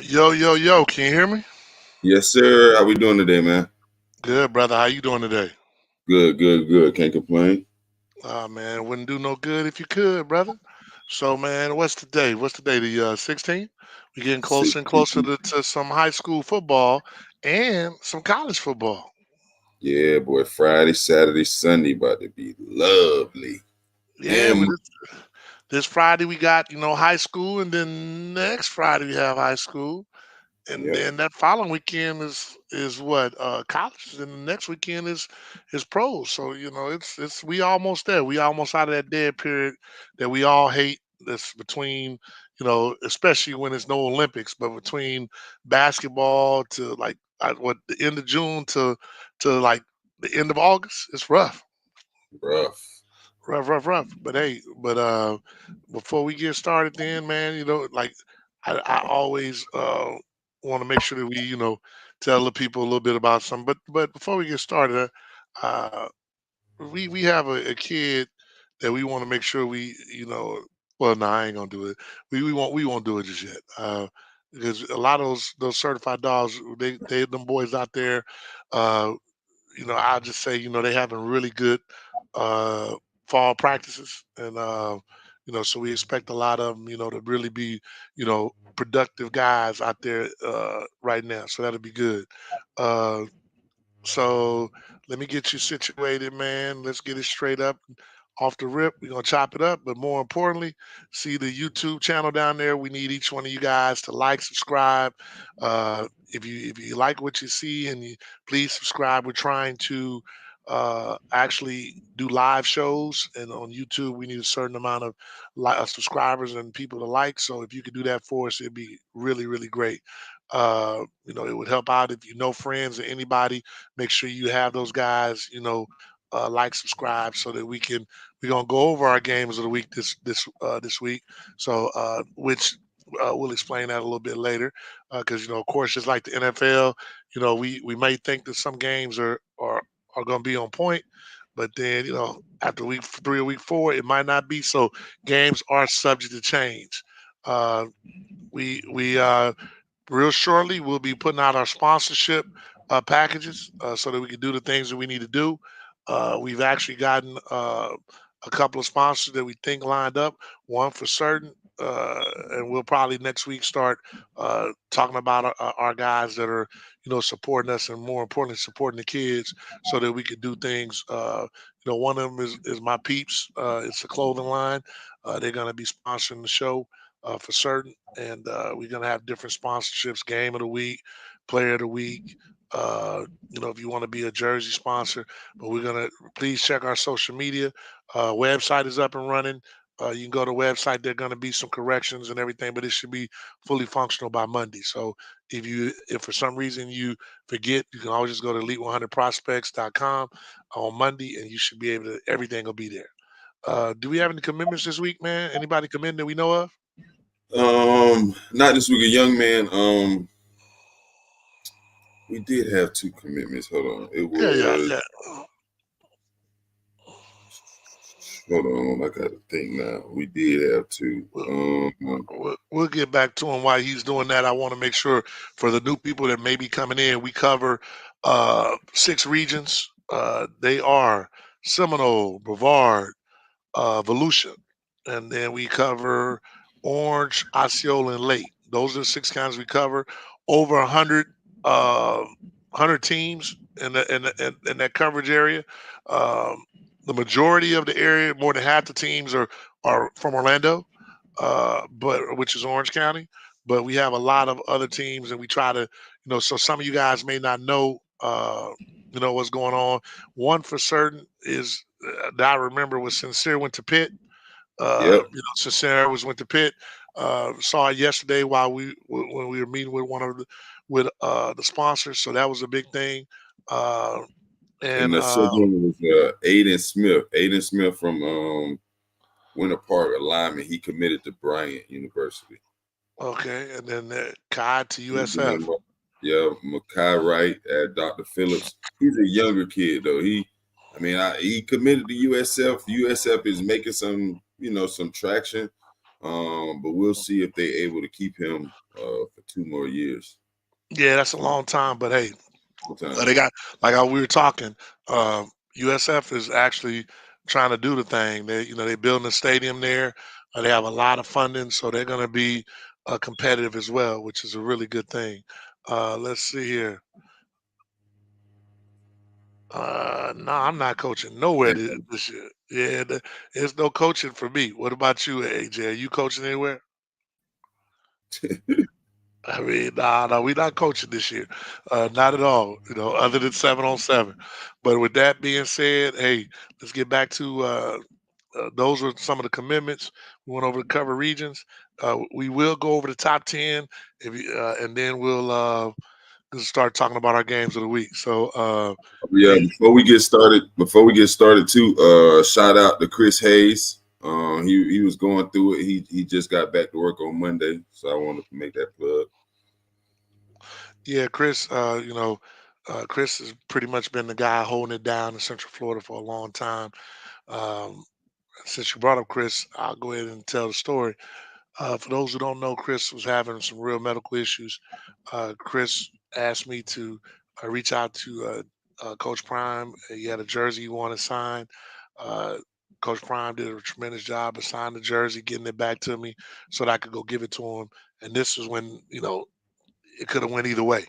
Yo, yo, yo, can you hear me? Yes, sir. How we doing today, man? Good, brother. How you doing today? Good, good, good. Can't complain. Man, wouldn't do no good if you could, brother. So, man, what's today? What's today? The 16th? We're getting closer and closer 16. to some high school football and some college football. Yeah, boy. Friday, Saturday, Sunday about to be lovely. Yeah, And this Friday we got, high school, and then next Friday we have high school. And yep, then that following weekend is what college, and the next weekend is pros. So it's we almost there. We almost out of that dead period that we all hate. That's between especially when it's no Olympics, but between basketball to like what the end of June to like the end of August, it's rough. rough. Rough, rough, rough. But hey, before we get started, then man, like I always want to make sure that we, tell the people a little bit about some. But before we get started, uh, we have a kid that we want to make sure we, well, no, I ain't gonna do it. We won't do it just yet. Because a lot of those certified dogs, they them boys out there. Uh, I'll just say, they having really good uh, fall practices, and so we expect a lot of them, to really be, productive guys out there right now. So that'll be good. Uh, so let me get you situated, man. Let's get it straight up off the rip. We're gonna chop it up, but more importantly, see the YouTube channel down there. We need each one of you guys to like, subscribe. If you like what you see, and you please subscribe. We're trying to actually do live shows, and on YouTube we need a certain amount of subscribers and people to like. So if you could do that for us, it'd be really, really great. It would help out if you know friends or anybody. Make sure you have those guys, like, subscribe, so that we're gonna go over our games of the week this week. So which we'll explain that a little bit later, because of course, just like the NFL, we may think that some games are going to be on point, but then after week 3 or week 4, it might not be. So games are subject to change. Uh, we real shortly we'll be putting out our sponsorship packages, so that we can do the things that we need to do. We've actually gotten a couple of sponsors that we think lined up, one for certain, and we'll probably next week start talking about our guys that are supporting us, and more importantly supporting the kids, so that we could do things. One of them is my peeps. It's a clothing line. They're going to be sponsoring the show for certain, and we're gonna have different sponsorships: game of the week, player of the week. If you want to be a jersey sponsor, but we're gonna please check our social media. Website is up and running. You can go to the website. There are going to be some corrections and everything, but it should be fully functional by Monday. So if for some reason you forget, you can always just go to elite100prospects.com on Monday, and you should be able to. Everything will be there. Do we have any commitments this week, man? Anybody committing that we know of? Not this week, a young man. We did have two commitments. Hold on. It Yeah, yeah, was yeah. hold on. I got to think now. We did have two. We'll, we'll get back to him while he's doing that. I want to make sure for the new people that may be coming in, we cover 6 regions. They are Seminole, Brevard, Volusia, and then we cover Orange, Osceola, and Lake. Those are the 6 counties we cover. Over 100 teams in that coverage area. Um, the majority of the area, more than half the teams are from Orlando, but which is Orange County. But we have a lot of other teams, and we try to, so some of you guys may not know, what's going on. One for certain is that I remember was Sincere went to Pitt. yep. Sincere went to Pitt. Saw it yesterday while when we were meeting with one of the sponsors. So that was a big thing. Uh, And and the second one was Aiden Smith. Aiden Smith from Winter Park, a lineman. He committed to Bryant University. Okay, and then Kai to And USF. then, yeah, Makai Wright at Dr. Phillips. He's a younger kid though. He committed to USF. USF is making some traction. But we'll see if they're able to keep him for 2 more years. Yeah, that's a long time, but hey, Sometime. they got like how we were talking. USF is actually trying to do the thing. They're building a stadium there. They have a lot of funding, so they're going to be competitive as well, which is a really good thing. Let's see here. No, I'm not coaching nowhere this year. Yeah, there's no coaching for me. What about you, AJ? Are you coaching anywhere? I mean, nah, no, we're not coaching this year. Not at all, other than 7-on-7. But with that being said, hey, let's get back to those are some of the commitments. We went over the cover regions. We will go over the top 10 and then we'll start talking about our games of the week. So, Yeah, hey, before we get started too, shout out to Chris Hayes. He was going through it. He just got back to work on Monday, so I wanted to make that plug. yeah, Chris, Chris has pretty much been the guy holding it down in Central Florida for a long time. Um, since you brought up Chris, I'll go ahead and tell the story. For those who don't know, Chris was having some real medical issues. Chris asked me to reach out to Coach Prime. He had a jersey he wanted signed. Uh, Coach Prime did a tremendous job of signing the jersey, getting it back to me so that I could go give it to him. And this was when, it could have went either way,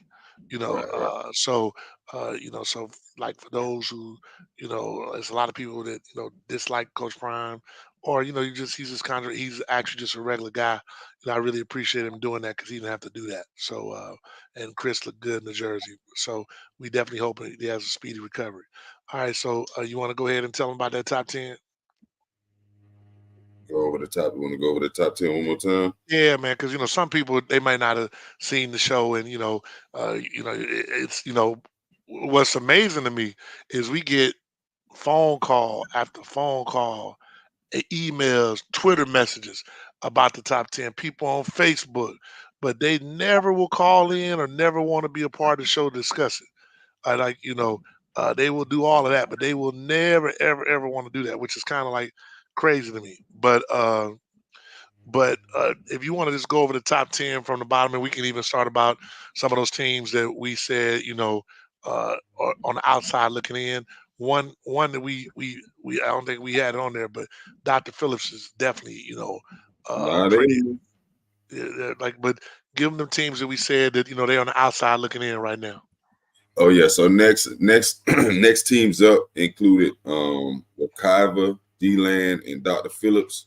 you know. Right, right. So like for those who, there's a lot of people that dislike Coach Prime, or he's actually just a regular guy. I really appreciate him doing that because he didn't have to do that. So and Chris looked good in the jersey, so we definitely hope that he has a speedy recovery. All right, so you want to go ahead and tell him about that top 10? Go over the top. You want to go over the top 10 one more time? Yeah, man, because some people they might not have seen the show, and it's what's amazing to me is we get phone call after phone call, emails, Twitter messages about the top 10 people on Facebook, but they never will call in or never want to be a part of the show to discuss it. I like they will do all of that, but they will never ever ever want to do that, which is kind of like crazy to me. But if you want to just go over the top 10 from the bottom, and we can even start about some of those teams that we said, are on the outside looking in. One that we I don't think we had it on there, but Dr. Phillips is definitely, Nah, they. pretty like. But give them the teams that we said that they're on the outside looking in right now. Oh yeah. So next next teams up included Wakaiva, D-Land, and Dr. Phillips.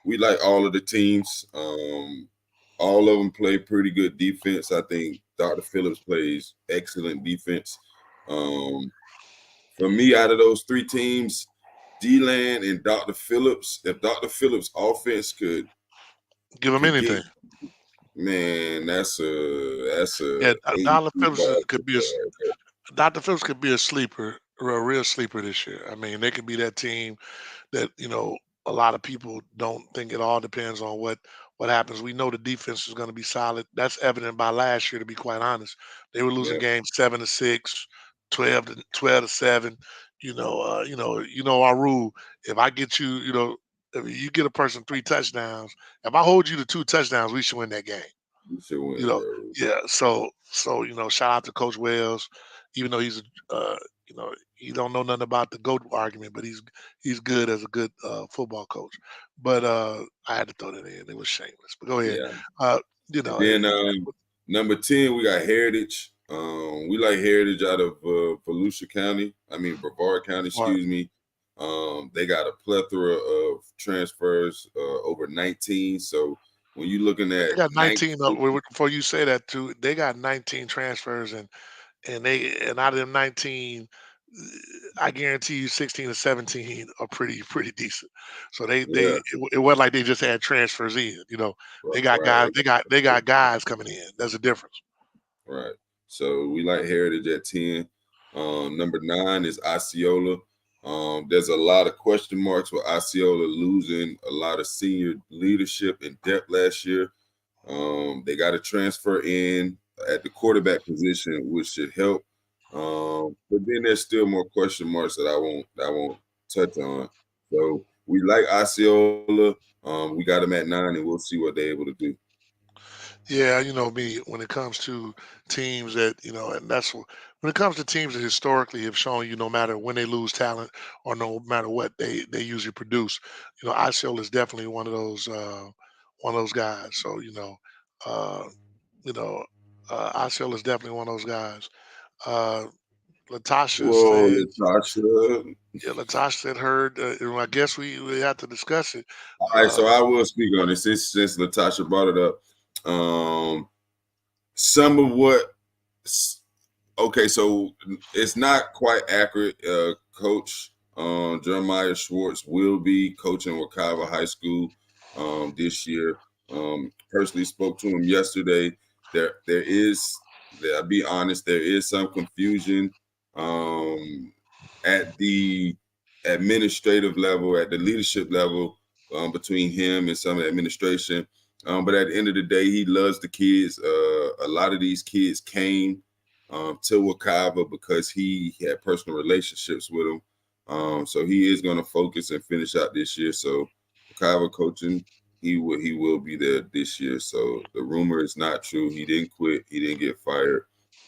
We like all of the teams. All of them play pretty good defense. I think Dr. Phillips plays excellent defense. Um, for me, out of those three teams, D-Land and Dr. Phillips, if Dr. Phillips offense could Give them could get, anything. man, that's a Yeah, eight Dr. Phillips football could be right there. Dr. Phillips could be a sleeper, or a real sleeper this year. I mean, they could be that team that a lot of people don't think. It all depends on what happens. We know the defense is going to be solid. That's evident by last year, to be quite honest. They were losing Yeah, games 7-6, 12-7. Our rule. If I get you, if you get a person 3 touchdowns, if I hold you to 2 touchdowns, we should win that game. you should You win, know, bro. yeah. So shout out to Coach Wells, even though he don't know nothing about the GOAT argument, but he's good as a good football coach. But I had to throw that in. It was shameless. But go ahead. Yeah. Uh, And hey, then number 10, we got Heritage. We like Heritage out of Volusia County. I mean Brevard County, Smart. excuse me. They got a plethora of transfers, over 19. So when you're looking They at got 19. 19, Before you say that too, they got 19 transfers, and out of them 19, I guarantee you 16 or 17 are pretty decent. So yeah, it wasn't like they just had transfers in. They got right, guys. they They got guys coming in. There's a difference. right. So we like Heritage at 10. Number 9 is Osceola. There's a lot of question marks with Osceola losing a lot of senior leadership and depth last year. They got to transfer in at the quarterback position, which should help. But then there's still more question marks that I won't touch on. So we like Osceola. We got him at 9, and we'll see what they're able to do. Yeah, you know me, when it comes to teams that, and when it comes to teams that historically have shown you no matter when they lose talent or no matter what, they usually produce. ISIL is definitely one of those guys. So, uh, you know, ISIL is definitely one of those guys. Uh, Latasha Whoa, said, Latasha. yeah, Latasha said heard. I guess we have to discuss it. All right, Uh, so I will speak on it since Latasha brought it up. Um, some of what okay, so it's not quite accurate. Coach Jeremiah Schwartz will be coaching Wakava High School this year. Personally spoke to him yesterday. There is, I'll be honest, there is some confusion um, at the administrative level, at the leadership level, between him and some of the administration. But at the end of the day, he loves the kids. A lot of these kids came to Wakava because he had personal relationships with him. So he is going to focus and finish out this year. So Wakava coaching, he will be there this year. So the rumor is not true. He didn't quit. He didn't get fired.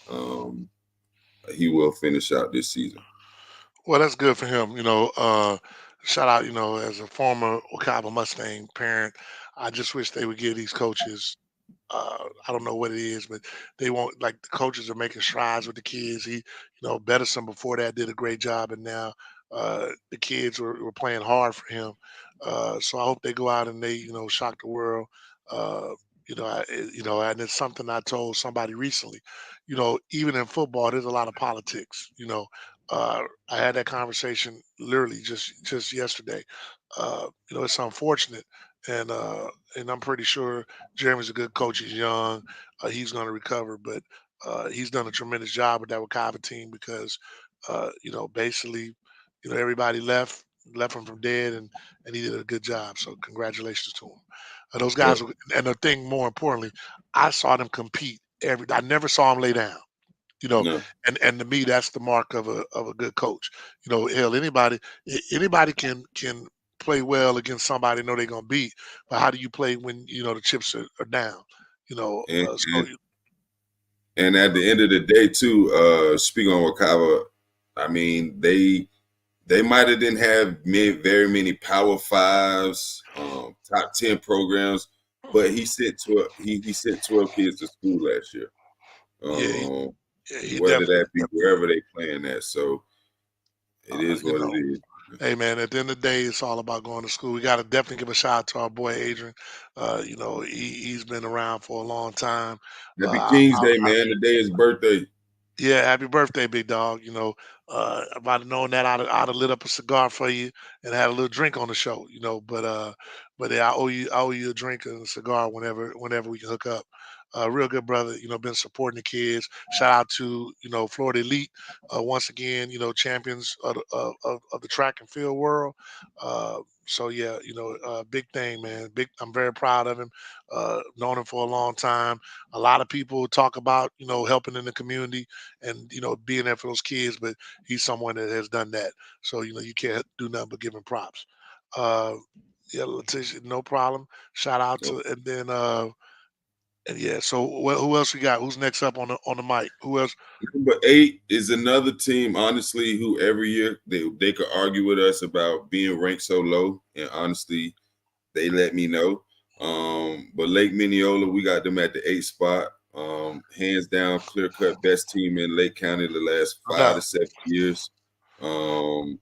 Um, he will finish out this season. Well, that's good for him. Shout out, as a former Okaba Mustang parent, I just wish they would give these coaches. I don't know what it is, but they won't like the coaches are making strides with the kids. Bedison before that did a great job, and now the kids were playing hard for him. So I hope they go out and they, shock the world. Uh, and it's something I told somebody recently. Even in football, there's a lot of politics. I had that conversation literally just yesterday. It's unfortunate, and I'm pretty sure Jeremy's a good coach. He's young. He's going to recover, but he's done a tremendous job with that Wakava team because, basically, everybody left him from dead, and he did a good job. So congratulations to him. Those Yep. guys, and the thing more importantly, I saw them compete I never saw them lay down. You know, No. and to me, that's the mark of a good coach. Hell, anybody can play well against somebody know they're gonna beat, but how do you play when the chips are down? And, So and and at the end of the day, too, speaking on Wakava, I mean they might have didn't have very many Power Fives, top 10 programs, but he sent 12 kids to school last year. yeah, Um, he Whether definitely, that be wherever they playing at, so it uh, is you what it know. is. Hey man, at the end of the day, it's all about going to school. We got to definitely give a shout out to our boy Adrian. He's been around for a long time. Happy Uh, King's Day, man. Today is birthday. Yeah, happy birthday, big dog. If I'd have known that, I'd have lit up a cigar for you and had a little drink on the show. But yeah, I owe you a drink and a cigar whenever we can hook up. Real good brother. Been supporting the kids. Shout out to Florida Elite once again. Champions of the track and field world. So yeah, big thing, man. Big. I'm very proud of him. Known him for a long time. A lot of people talk about helping in the community and being there for those kids. But he's someone that has done that. So you can't do nothing but give him props. Uh, yeah, Letitia, no problem. Shout out Nope. to and yeah. So who else we got? Who's next up on the mic? Who else? Number 8 is another team, honestly, who every year they could argue with us about being ranked so low, and honestly, they let me know. But Lake Mineola, we got them at the 8th spot. Hands down, clear cut best team in Lake County the last No 5 to 7 years. Um,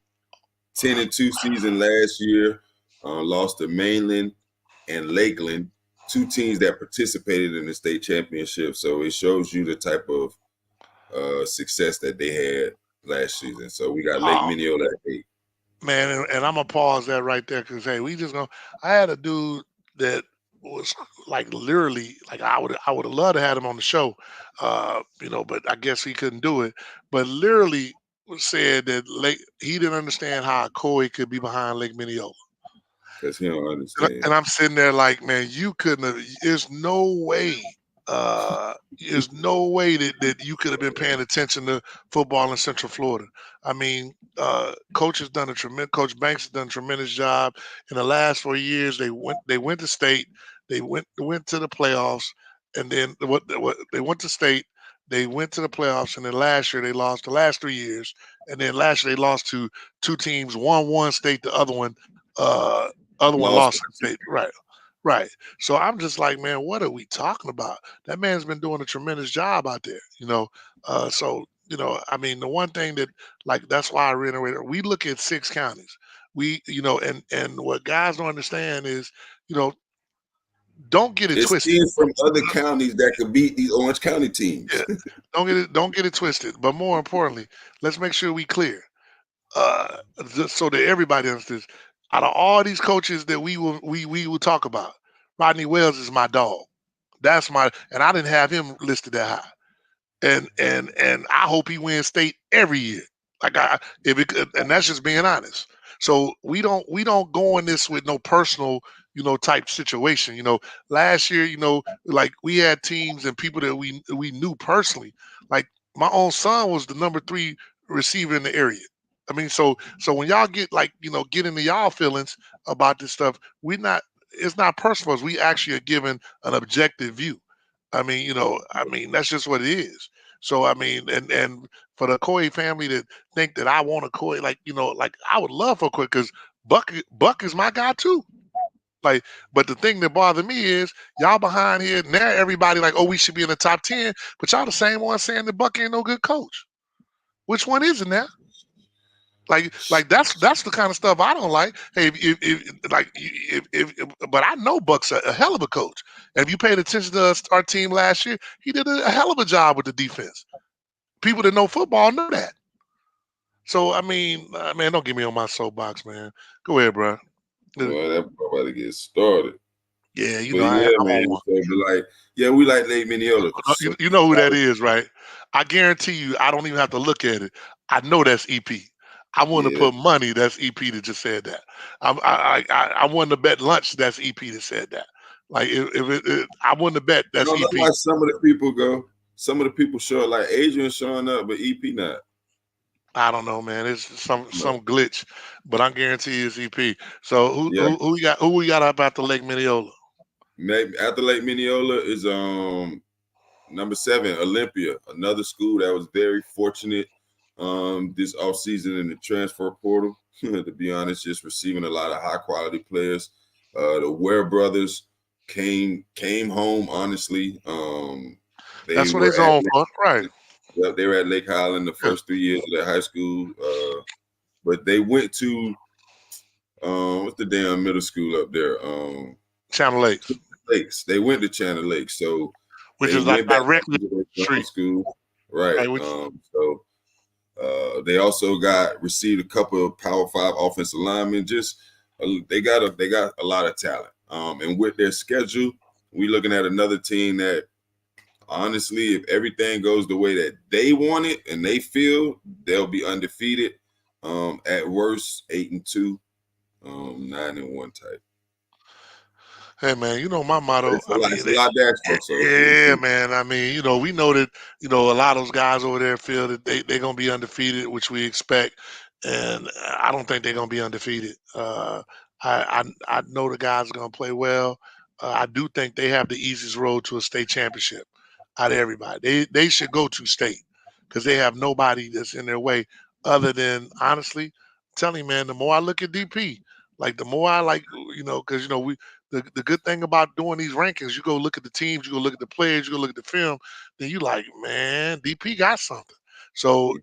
10-2 season last year. Lost to Mainland and Lakeland, two teams that participated in the state championship. So it shows you the type of success that they had last season. So we got Lake Oh Mineola at 8. man, and I'm gonna pause that right there because hey, we just gonna. I had a dude that was like literally like I would have loved to have him on the show, but I guess he couldn't do it. But literally said that he didn't understand how Koi could be behind Lake Minneola. Because he don't And understand. I'm sitting there like, man, you couldn't have. There's no way. There's no way that you could have been paying attention to football in Central Florida. I mean, Coach has done a tremendous. Coach Banks has done a tremendous job in the last 4 years. They went to state. They went to the playoffs, and then what they went to state. They went to the playoffs, and then last year they lost the last 3 years, and then last year they lost to two teams. One won state, the uh, other one Lost. lost state. Right, right. So I'm just like, man, what are we talking about? That man's been doing a tremendous job out there, you know. So I mean, the one thing that, like, that's why I reiterated. We look at 6 counties. And what guys don't understand is, you know, don't get it It's twisted. teams from other counties that could beat these Orange County teams. Yeah, don't get it twisted. But more importantly, let's make sure we clear, uh, just so that everybody understands. Out of all these coaches that we will talk about, Rodney Wells is my dog. That's my, and I didn't have him listed that high. And I hope he wins state every year. Like I if it, and that's just being honest. So we don't go in this with no personal, type situation. Last year, like we had teams and people that we knew personally. Like my own son was the number 3 receiver in the area. I mean, so when y'all get, like, get into y'all feelings about this stuff, we not it's not personal. We actually are giving an objective view. I mean, that's just what it is. So I mean, and for the Coy family to think that I want a Coy, like, like I would love for Coy, because Buck is my guy too. Like, but the thing that bothered me is y'all behind here now. Everybody like, oh, we should be in the top 10, but y'all the same one saying that Buck ain't no good coach. Which one is it now? Like that's the kind of stuff I don't like. Hey, but I know Buck's a hell of a coach. And if you paid attention to our team last year, he did a hell of a job with the defense. People that know football know that. So I mean, man, don't get me on my soapbox, man. Go ahead, bro. Well, that about to get started. Yeah, But I'm yeah, on man. one. So be like, yeah, we like Lake Mineola. So You know who that is, right? I guarantee you, I don't even have to look at it. I know that's EP. I want to yeah, put money. That's EP that just said that. I want to bet lunch. That's EP that said that. Like I want to bet I that's don't know EP. why some of the people go. Some of the people show up, like Adrian showing up, but EP not. I don't know, man. It's some No. some glitch, but I guarantee it's EP. So who Yeah, who who we got? Who we got up at the Lake Mineola? maybe after Lake Mineola is number 7, Olympia, another school that was very fortunate this offseason in the transfer portal. To be honest, just receiving a lot of high quality players. The Ware brothers came home, honestly. They That's what were it's at on for, right? Yep, they were at Lake Highland the Yeah. first 3 years of their high school. But they went to what's the damn middle school up there? Channel Lakes, Lakes. They went to Channel Lakes, so which they is like went back directly to their street, school, right? right? Which They also received a couple of Power 5 offensive linemen. Just they got a lot of talent. And with their schedule, we looking at another team that, honestly, if everything goes the way that they want it and they feel, they'll be undefeated. At worst, 8-2, 9-1 type. Hey man, my But motto. I it's mean, a lot to ask for. So yeah, man. I mean, we know that a lot of those guys over there feel that they're gonna be undefeated, which we expect, and I don't think they're gonna be undefeated. I know the guys are gonna play well. I do think they have the easiest road to a state championship out of everybody. They should go to state because they have nobody that's in their way other than, honestly, I'm telling you, man. The more I look at DP, like the more I like, because we the good thing about doing these rankings, you go look at the teams, you go look at the players, you go look at the film, then you like, man, DP got something. So,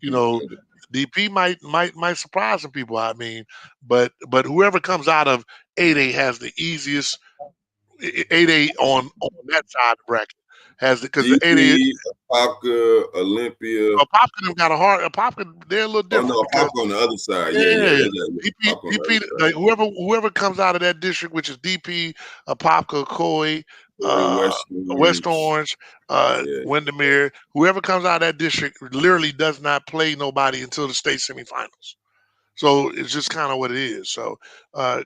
DP might surprise some people. I mean, but whoever comes out of 8A has the easiest 8A on that side of the bracket. Has because the 8A, DP, Apopka, Olympia. Popka got a hard. Popka, they're a little Oh different no, because Apopka on the other side. Yeah. yeah, They got DP, Apopka on the DP, other like side. whoever comes out of that district, which is DP, Apopka, Coy, West West Orange. Orange, Yeah. Windermere, whoever comes out of that district literally does not play nobody until the state semifinals. So it's just kind of what it is. So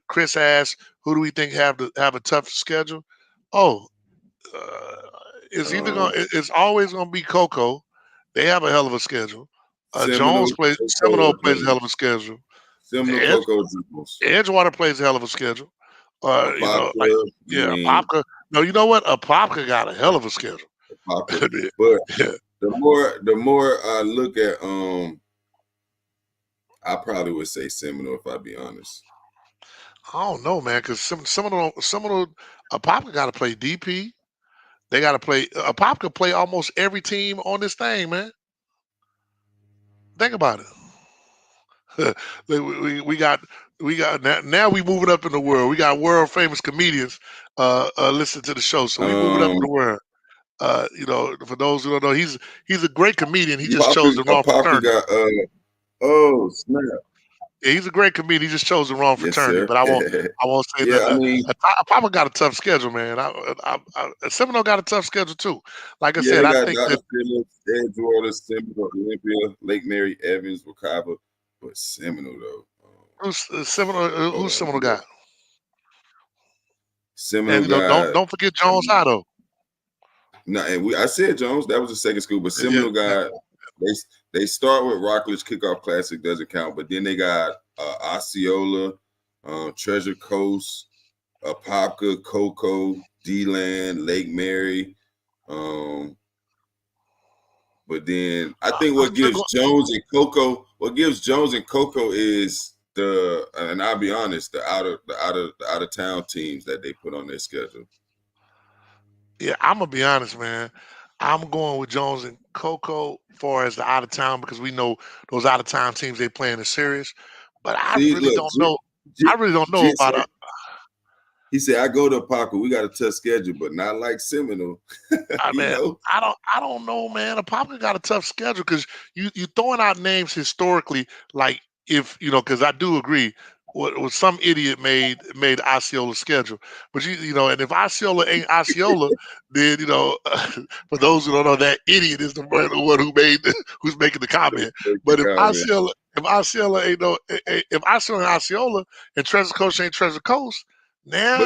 Chris asked, who do we think have a tough schedule? Oh, uh, it's either Um, it's always gonna be Coco. They have a hell of a schedule. Jones Seminole, plays Cocoa, Seminole or plays a hell of Jones. a schedule. Seminole, Edge, Cocoa, Jones. Edgewater plays a hell of a schedule. Like Apopka, I yeah, mean, Apopka. No, you know what? Apopka got a hell of a schedule. Apopka. Yeah. But Yeah. the more I look at, I probably would say Seminole if I be honest. I don't know, man, because some of the Apopka got to play DP. They got to play. Apopka play almost every team on this thing, man. Think about it. we got now we moving up in the world. We got world famous comedians listen to the show, so we moving up in Um, the world. For those who don't know, he's a great comedian. He just chose the wrong Apopka fraternity. got oh snap. Yeah, he's a great comedian. He just chose the wrong Yes, fraternity. sir. But I won't say Yeah, that. I mean, Papa got a tough schedule, man. Seminole got a tough schedule too. Like I yeah, said, they I got think Dr. that Phillips, Edgewater, Seminole, Olympia, Lake Mary, Evans, Wakaba, but Seminole though. Who's Hold on, Seminole got, and Seminole don't got don't forget Jones High though. no, and I said Jones, that was the second school, but Yeah, Seminole got they they start with Rockledge Kickoff Classic, doesn't count, but then they got Osceola, Treasure Coast, Apopka, Cocoa, D-Land, Lake Mary. But then I think I'm what still gives going. Jones and Cocoa is and I'll be honest, the out of town teams that they put on their schedule. Yeah, I'm gonna be honest, man. I'm going with Jones and Coco far as the out of town because we know those out of town teams they play in the series. But I See, really look, don't know. I really don't know Jit about said, he said, I go to Apopka, we got a tough schedule, but not like Seminole. I you mean, know? I don't know, man. Apopka got a tough schedule because you throwing out names historically, like if because I do agree. What some idiot made Osceola's schedule, but and if Osceola ain't Osceola, then for those who don't know, that idiot is the one who who's making the comment. But if Comment. Osceola ain't no, if Osceola ain't Osceola and Treasure Coast ain't Treasure Coast, now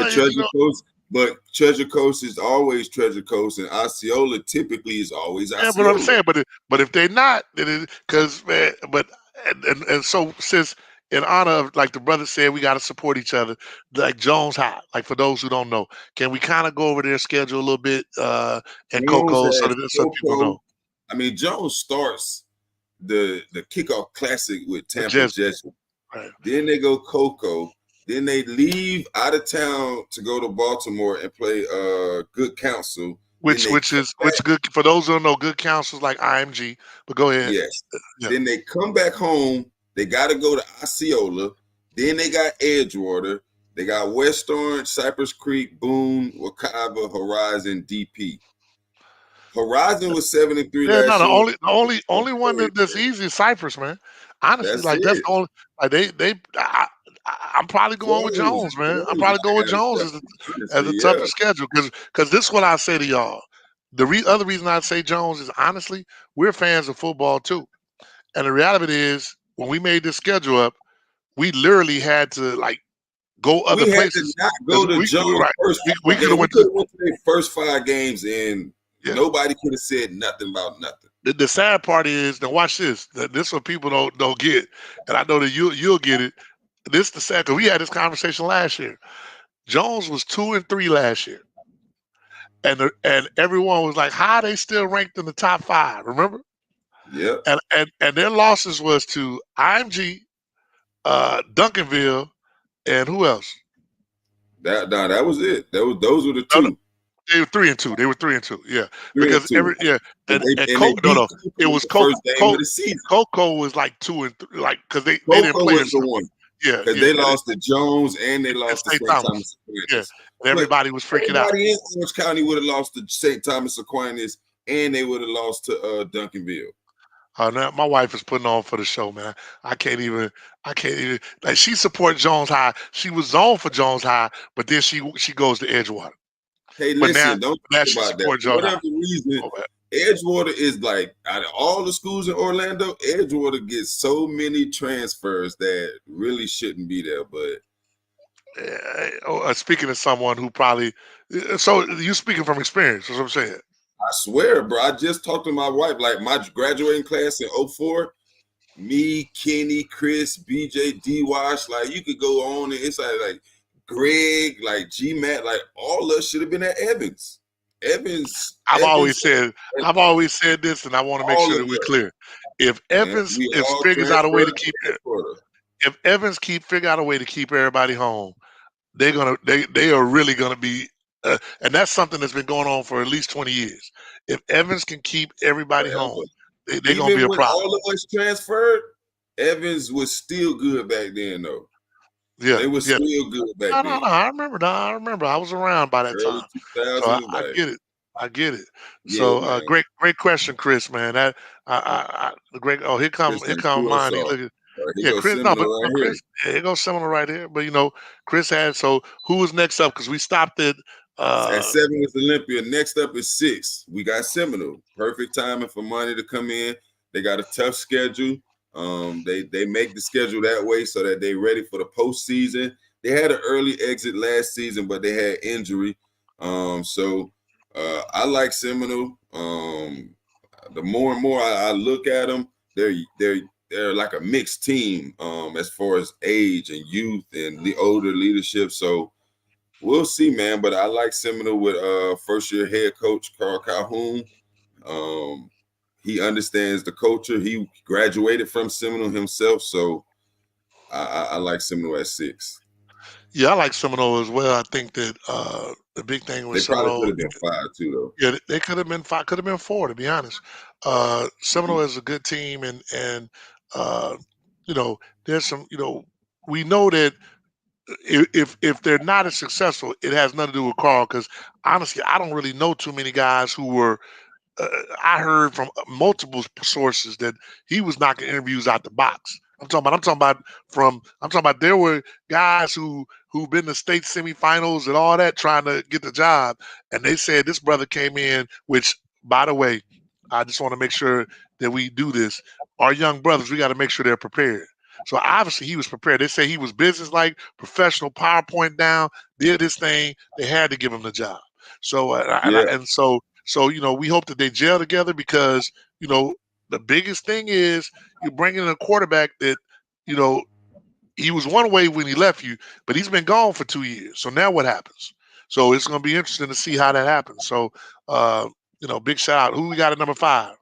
But Treasure Coast is always Treasure Coast, and Osceola typically is always Yeah, but I'm Osceola. saying, but if they're not, then because man, but and so since in honor of like the brother said, we got to support each other. Like Jones High, like for those who don't know, can we kind of go over their schedule a little bit and Jones Coco has so that people know? Coco. I mean, Jones starts the kickoff classic with Tampa Just Jesuit. right. Then they go Coco. Then they leave out of town to go to Baltimore and play Good Counsel. Then they come back. Which good for those who don't know, good counsels like IMG. But go ahead. Yes. Yeah. Then they come back home. They got to go to Osceola. Then they got Edgewater. They got West Orange, Cypress Creek, Boone, Wakaba, Horizon, DP. Horizon was 7-3 Yeah, no, last year. only one that's easy is Cypress, man. Honestly, That's like that's it. the only like I'm probably going with Jones, man. I'm probably going with I Jones got as honestly, the yeah. toughest schedule because this is what I say to y'all. The other reason I say Jones is honestly we're fans of football too, and the reality is when we made this schedule up, we literally had to like go other We had to places not because go to Jones right first we 5 could have games. We went could to have went to their first 5 games and yeah. nobody could have said nothing about nothing. The sad part is now watch this. This what people don't get, and I know that you'll get it. This the sad because we had this conversation last year. Jones was 2-3 last year, and everyone was like, "How are they still ranked in the top 5?" Remember? Yep. And their losses was to IMG, Duncanville, and who else? That was it. Those were the No, no, 2. they were 3-2. They were 3-2. Yeah, 3 and because 2. and They Coco beat it Coco was the first game of the season. Coco was like 2-3, like because they didn't Coco play was us. the one because Yeah, they lost to Jones and they and lost to St. St. Thomas. Thomas Yeah, Aquinas. and But everybody was freaking out. everybody in Orange County would have lost to St. Thomas Aquinas and they would have lost to Duncanville. Now my wife is putting on for the show, man. I can't even like she supports Jones High. She was zoned for Jones High, but then she goes to Edgewater. Hey, But listen, don't now think she about that. supports For Jones High. whatever reason, Oh, man. Edgewater is like out of all the schools in Orlando, Edgewater gets so many transfers that really shouldn't be there. But Speaking of someone who probably So you speaking from experience? That's what I'm saying. I swear, bro. I just talked to my wife. Like my graduating class in '04, me, Kenny, Chris, BJ, D Wash, like you could go on and it's like Greg, like G Matt, like all of us should have been at Evans. Evans, I've always Evans, said I've always said this, and I want to make all sure of that we're us. clear. If And Evans we is all figures out a way to transferred keep to Florida. if Evans figure out a way to keep everybody home, they are really gonna be, and that's something that's been going on for at least 20 years. If Evans can keep everybody home, Forever. they're gonna be Even a when problem. all of us transferred, Evans was still good back then, though. Yeah, They were yeah. still good back No, no, then. no. I remember. No, I remember. I was around by that Early time, so 2000s, I like, get it. I get it. yeah, So man. great question, Chris. Man, that the great. Oh, Chris here done come threw us Monty. off. Look at He yeah, goes Chris. No, similar but right here. Chris. Yeah, here goes similar right here. But Chris had. So who was next up? Because we stopped at. At 7 was Olympia. Next up is 6. We got Seminole. Perfect timing for money to come in. They got a tough schedule. They make the schedule that way so that they're ready for the postseason. They had an early exit last season, but they had injury. I like Seminole. The more and more I look at them, they're like a mixed team as far as age and youth and the older leadership. So we'll see, man. But I like Seminole with first year head coach Carl Calhoun. Um, he understands the culture. He graduated from Seminole himself, so I like Seminole at 6. Yeah, I like Seminole as well. I think that the big thing with They probably could Seminole. have been 5 too, Yeah, they could have been five, could have been four, to be honest. though. Seminole is a good team, and uh, there's some. We know that if they're not as successful, it has nothing to do with Carl. Because honestly, I don't really know too many guys who were. I heard from multiple sources that he was knocking interviews out the box. I'm talking about there were guys who've been to state semifinals and all that trying to get the job, and they said this brother came in. Which, by the way, I just want to make sure that we do this. Our young brothers, we got to make sure they're prepared. So obviously he was prepared. They say he was business-like, professional, PowerPoint down, did his thing. They had to give him the job. So Yeah, we hope that they gel together because the biggest thing is you're bringing in a quarterback that you know he was one way when he left you, but he's been gone for 2 years. So now what happens? So it's going to be interesting to see how that happens. So big shout out. Who we got at number 5?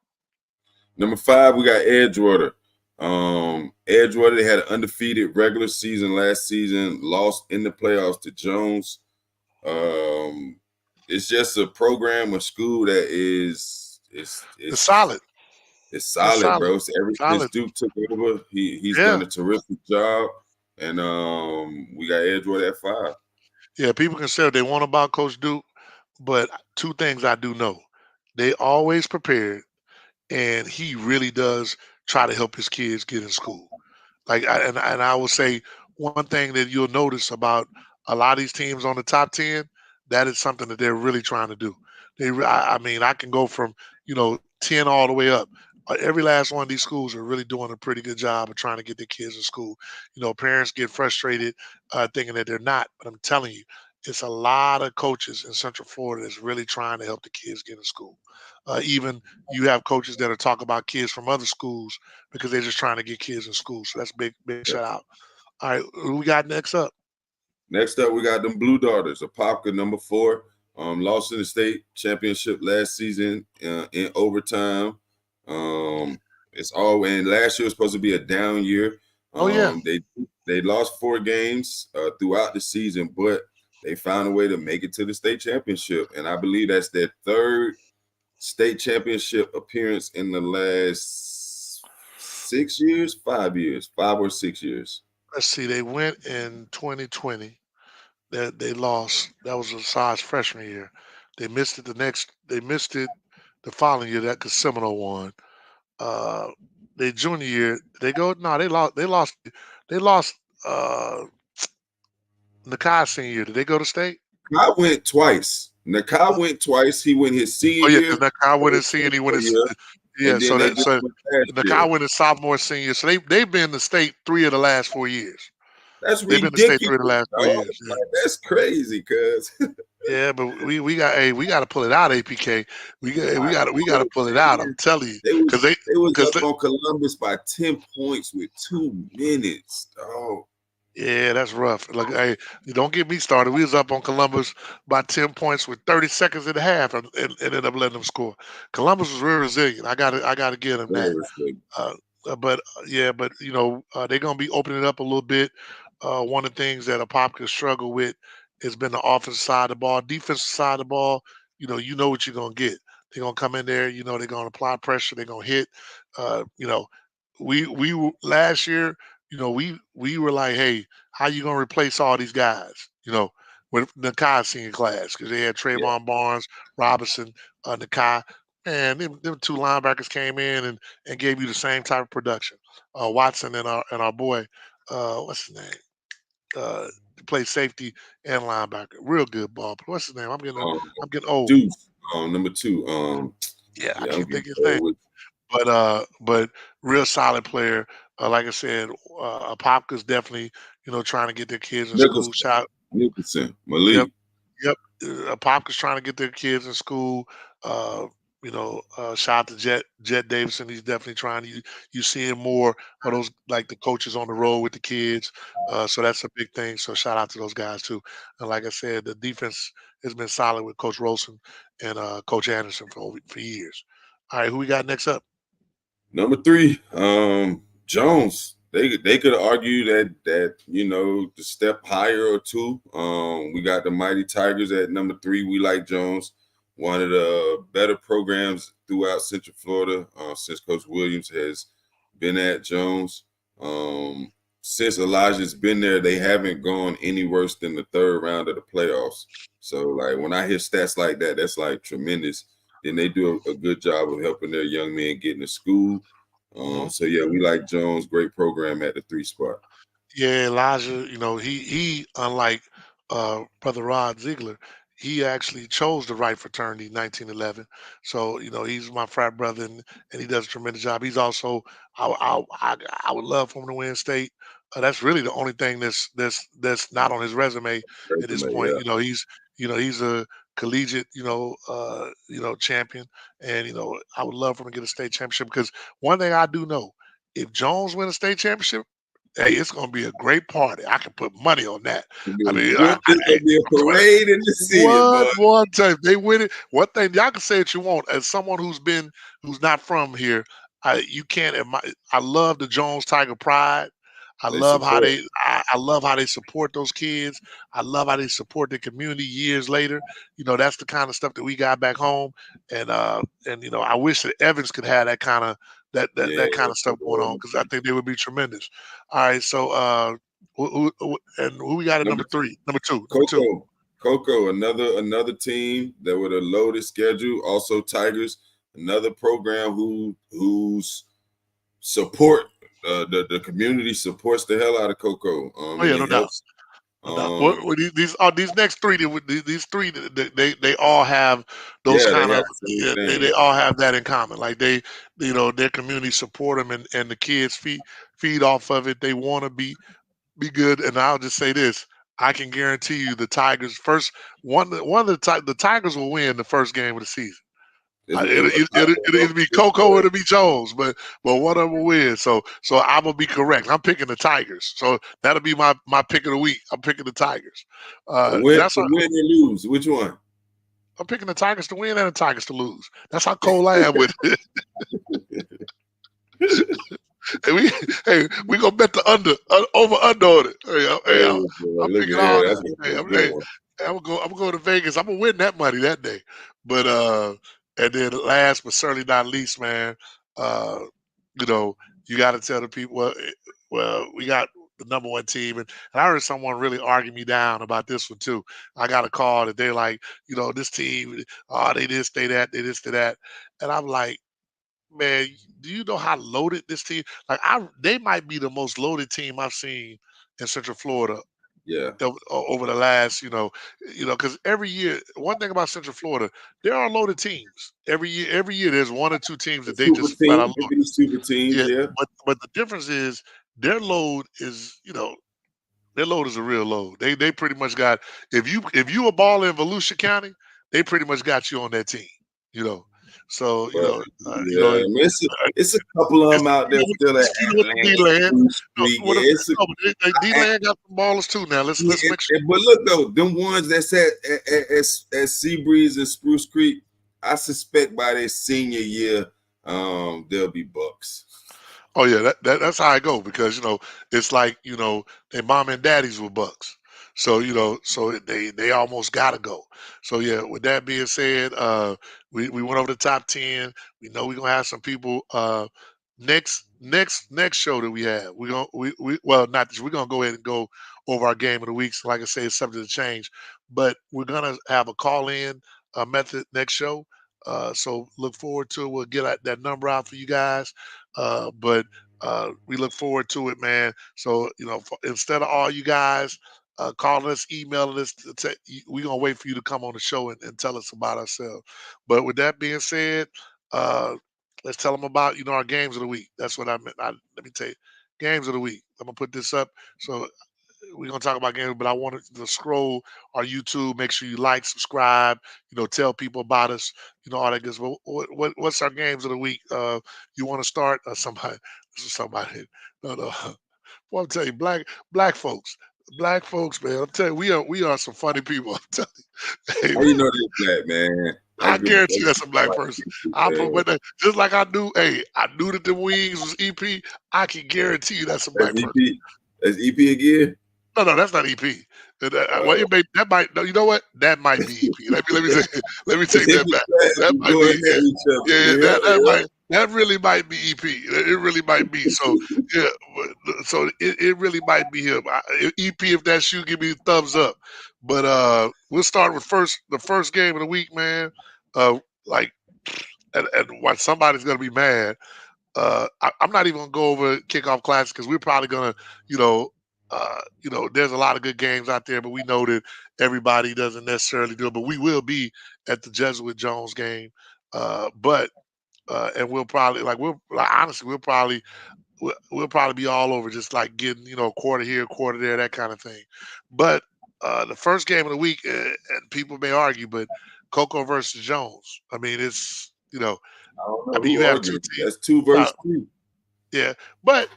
number 5 we got Edgewater. Edgewater, they had an undefeated regular season last season, lost in the playoffs to Jones. It's just a program, a school that is It's it's solid. it's It's solid, solid. bro. So ever since Solid. Duke took over, he's Yeah. done a terrific job. And we got Edgewater at 5. Yeah. People can say what they want about Coach Duke, but two things I do know: they always prepared, and he really does try to help his kids get in school. And I will say one thing that you'll notice about a lot of these teams on the top 10, that is something that they're really trying to do. I mean, I can go from 10 all the way up. Every last one of these schools are really doing a pretty good job of trying to get their kids in school. Parents get frustrated thinking that they're not, but I'm telling you, it's a lot of coaches in Central Florida that's really trying to help the kids get in school. Even you have coaches that are talking about kids from other schools because they're just trying to get kids in school. So that's big Yep. shout out. All right, who we got next up? Next up, we got them Blue Daughters, Apopka, number 4. Lost in the state championship last season in overtime. It's all and last year was supposed to be a down year. Oh yeah, They lost 4 games throughout the season, but they found a way to make it to the state championship, and I believe that's their 3rd state championship appearance in the last 6 years, 5 years, 5 or 6 years. let's see. They went in 2020. That they lost. That was Assad's freshman year. They missed it the next. They missed it the following year. That because Seminole won. Uh, they junior year. They go. No, they lost. They lost. They lost. Nakai senior year. Did they go to state? I went twice. Nakai went twice. He went his Oh senior yeah, year, because Nakai went his senior. And he went his. year, Yeah. and then So they just went last year. Nakai went his sophomore senior. So they've been to state 3 of the last 4 years. That's They've been to state 3 ridiculous, the last 3 dog. years. Yeah. Like, that's crazy, cuz. Yeah, but we got to pull it out, APK. We got to pull it out. I'm Man, telling you, they was because they they was because up on Columbus by 10 points with 2 minutes, dog. yeah, that's rough. Like, hey, you don't get me started. We was up on Columbus by 10 points with 30 seconds and a half, and ended up letting them score. Columbus was real resilient. I gotta give them that. Very respectful. Uh, but yeah, but they're gonna be opening up a little bit. One of the things that a pop could struggle with has been the offensive side of the ball. Defensive side of the ball, you know what you're gonna get. They're gonna come in there. They're gonna apply pressure. They're gonna hit. Uh, you know, last year. We were like, hey, how you gonna replace all these guys? With Nakai senior class because they had Yeah. Trayvon Barnes, Robinson, Nakai. Man, them two linebackers came in and gave you the same type of production. Watson and our boy, what's his name? Uh, play safety and linebacker. Real good ball. What's his name? I'm getting Um, I'm getting old. Deuce, number 2. Yeah, I Yeah, I'm can't getting think of his name. old with But real solid player. Like I said, Apopka's definitely trying to get their kids in school. Nicholson, Shout, yep, Malik. yep. Apopka's trying to get their kids in school. Uh, shout out to Jet Davidson. He's definitely trying to. You seeing more of those like the coaches on the road with the kids. So that's a big thing. So shout out to those guys too. And like I said, the defense has been solid with Coach Rolson and Coach Anderson for years. All right, who we got next up? Number 3, Jones. They could argue that the step higher or two. We got the Mighty Tigers at number 3. We like Jones, one of the better programs throughout Central Florida since Coach Williams has been at Jones. Since Elijah's been there, they haven't gone any worse than the third round of the playoffs. So, like, when I hear stats like that, that's like tremendous. Then they do a good job of helping their young men get into school. Mhm. So yeah, we like Jones. Great program at the 3 spot. Yeah, Elijah, he unlike brother Rod Ziegler, he actually chose the right fraternity in 1911. So, he's my frat brother and he does a tremendous job. He's also I would love for him to win state. That's really the only thing that's not on his resume at this Resume, point. yeah. He's a collegiate, champion. And, I would love for him to get a state championship because one thing I do know, if Jones win a state championship, hey, it's gonna be a great party. I can put money on that. I mean, It's gonna be a parade in the city, boy. one time they win it. One thing y'all can say what you want. As someone who's not from here, you can't. I love the Jones Tiger Pride. I They love how support. I love how they support those kids. I love how they support their community years later. That's the kind of stuff that we got back home. And I wish that Evans could have that kind of Yeah, that kind of stuff going on because I think they would be tremendous. All right, so who we got at number number 3, number 2, number 2? Coco, another team that with a loaded schedule. Also Tigers, another program whose support the community supports the hell out of Coco. Oh And yeah, no it doubt, helps. no doubt. Um, These next three, these three, they all have those yeah, they kind have of, the same yeah, they thing. all have that in common. Like their community support them, and the kids feed off of it. They want to be good. And I'll just say this: I can guarantee you, the Tigers first one of the Tigers will win the first game of the season. It's It'll be Coco, it'll be Jones, but one of them will win. So I'm gonna be correct. I'm picking the Tigers. So that'll be my pick of the week. I'm picking the Tigers. That's to win or lose. Which one? I'm picking the Tigers to win and the Tigers to lose. That's how cold I am with it. Hey, we gonna bet the over under on it. Hey, I'm look picking at all here. that. That's gonna be Hey, a good one. I'm gonna go to Vegas. I'm gonna win that money that day. But and then last but certainly not least, man, uh, you know, you got to tell the people. Well, we got the number one team, and I heard someone really argue me down about this one too. I got a call that they're like, this team, they this, they that, they this, they that, and I'm like, man, do you know how loaded this team? Like, they might be the most loaded team I've seen in Central Florida Yeah. over the last, because every year, one thing about Central Florida, there are loaded teams. Every year, there's one or two teams The that they super just flat out team. load. These super teams, Yeah, yeah. but the difference is their load is, Their load is a real load. They pretty much got if you a baller in Volusia County, they pretty much got you on that team. You know, so But you know yeah, I mean, it's a couple of it's them out there still at it's Keto with the Atlanta, D-Land. Spruce No, Creek. what Yeah, I'm it's a saying, no, but D-Land got some ballers too now. Let's make sure. but look though, them ones that's at Seabreeze and Spruce Creek, I suspect by their senior year, they'll be Bucks. Oh yeah, that's how I go because it's like their mom and daddies were Bucks, so so they almost gotta go. So yeah, with that being said, we went over the top 10. We know we're gonna have some people. Next show that we have, we're gonna we well not this, we're gonna go ahead and go over our game of the week. So like I say, it's subject to change, but we're gonna have a call in method next show. So look forward to it. We'll get that number out for you guys. But we look forward to it, man. So instead of all you guys calling us, emailing us, we're gonna wait for you to come on the show and tell us about ourselves. But with that being said, uh, let's tell them about our games of the week. That's what I meant. Let me tell you, games of the week. I'm gonna put this up. So we're gonna talk about games, but I wanted to scroll our YouTube. Make sure you like, subscribe. Tell people about us. All that good stuff. What's our games of the week? You want to start? Somebody, this is somebody. No, no. Well, I'm telling you, black folks, man. I'm telling you, we are some funny people. I'm telling you. Hey, How you know they black, man? I That's good. guarantee that's a black Black person. people, I put yeah. just like I knew. Hey, I knew that the wings was EP. I can guarantee you that's a That's black person. EP. That's EP again. No, that's not EP. Well, that might. No, you know what? That might be EP. Let me say, let me take They that be back. That might going be. at each other. Yeah, Yeah, that really might be EP. It really might be. So yeah, so it really might be him. EP, if that's you, give me a thumbs up. But we'll start with the first game of the week, man. Like, and what somebody's gonna be mad. I'm not even gonna go over kickoff classic because we're probably gonna, you know, there's a lot of good games out there, but we know that everybody doesn't necessarily do it. But we will be at the Jesuit Jones game, but and we'll probably honestly we'll probably be all over just like getting a quarter here, quarter there, that kind of thing. But the first game of the week, and people may argue, but Coco versus Jones. I mean, it's I don't I know mean, who you have two argued. teams. That's two Uh, versus two. yeah, but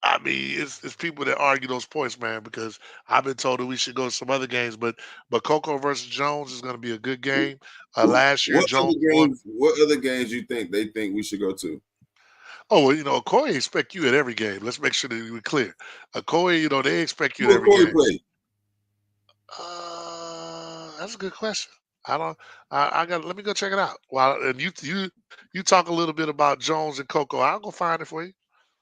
I mean, it's people that argue those points, man. Because I've been told that we should go to some other games, but Coco versus Jones is going to be a good game. Last year, Jones won. What other games you think they think we should go to? Oh, well, Okoye expect you at every game. Let's make sure that we're clear. Okoye, they expect you at Who every Corey game. play? That's a good question. I don't. I got. Let me go check it out. Well, and you talk a little bit about Jones and Coco. I'll go find it for you.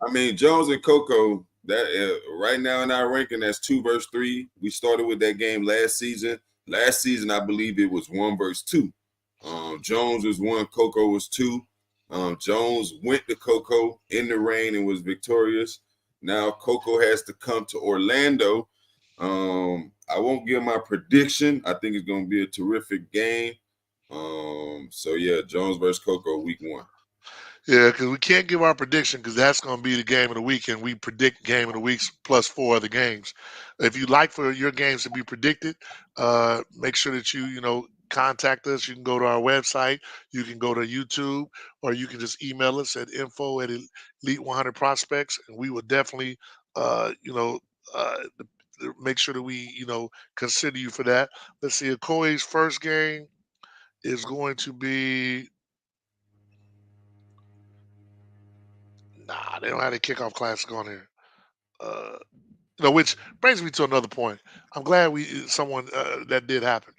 I mean, Jones and Coco. That right now in our ranking, that's two versus three. We started with that game last season. Last season, I believe it was one versus two. Jones was one, Coco was two. Jones went to Coco in the rain and was victorious. Now Coco has to come to Orlando. I won't give my prediction. I think it's going to be a terrific game. So yeah, Jones versus Coco, week one. Yeah, because we can't give our prediction because that's going to be the game of the week, and we predict game of the weeks plus four other games. If you'd like for your games to be predicted, make sure that you contact us. You can go to our website, you can go to YouTube, or you can just email us at info@Elite 100 Prospects, and we will definitely, uh, make sure that we consider you for that. Let's see, Okoye's first game is going to be. Nah, they don't have the kickoff classic on here. Uh, which brings me to another point. I'm glad someone that did happen.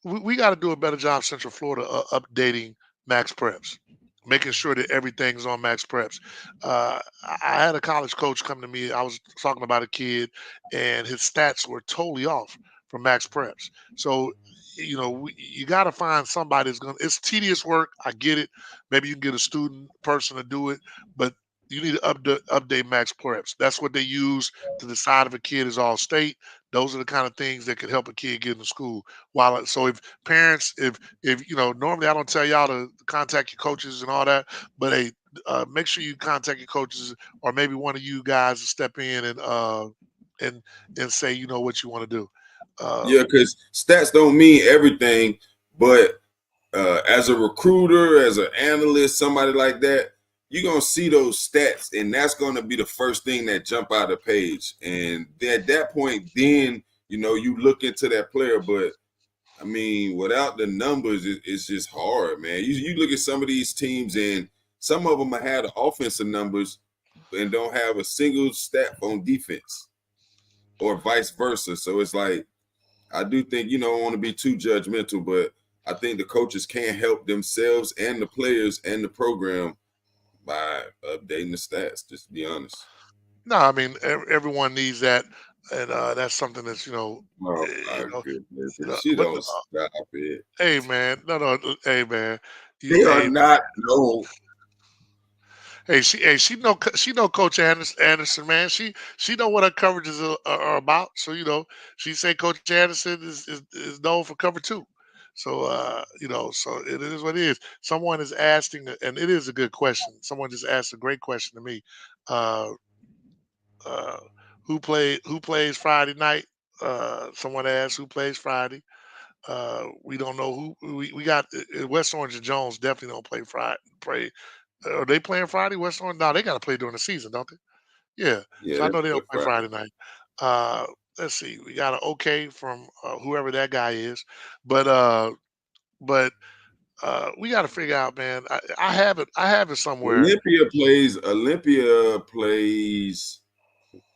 We got to do a better job, Central Florida, updating Max Preps, making sure that everything's on Max Preps. I had a college coach come to me. I was talking about a kid, and his stats were totally off from Max Preps. So, you got to find somebody that's going to, it's tedious work. I get it. Maybe you can get a student person to do it, but you need to update Max Preps. That's what they use to decide if a kid is all state. Those are the kind of things that could help a kid get into school. So if parents, if normally I don't tell y'all to contact your coaches and all that, but hey, make sure you contact your coaches or maybe one of you guys to step in and and say what you want to do. Yeah, because stats don't mean everything, but as a recruiter, as an analyst, somebody like that, you're gonna see those stats, and that's gonna be the first thing that jump out the page. And at that point, then you look into that player. But I mean, without the numbers, it's just hard, man. You look at some of these teams, and some of them have the offensive numbers and don't have a single stat on defense, or vice versa. So it's like, I do think, I don't want to be too judgmental, but I think the coaches can't help themselves and the players and the program by updating the stats, just to be honest. No, I mean everyone needs that, and that's something that's Oh eh, you my know, goodness. She but don't stop it. hey man, no, hey man, They are hey not no. she know Coach Anderson, man. She know what her coverages are about. So she say Coach Anderson is known for cover two. So so it is what it is. Someone is asking, and it is a good question. Someone just asked a great question to me. Uh, uh, who plays Friday night? Someone asked who plays Friday. We don't know we got. West Orange and Jones definitely don't play Friday. Are they playing Friday? West Orange? No, they got to play during the season, don't they? Yeah. Yeah, So I they know they play don't play Friday. Friday night. Uh, let's see. We got an okay from whoever that guy is, but we got to figure out, man. I have it. I have it somewhere. Olympia plays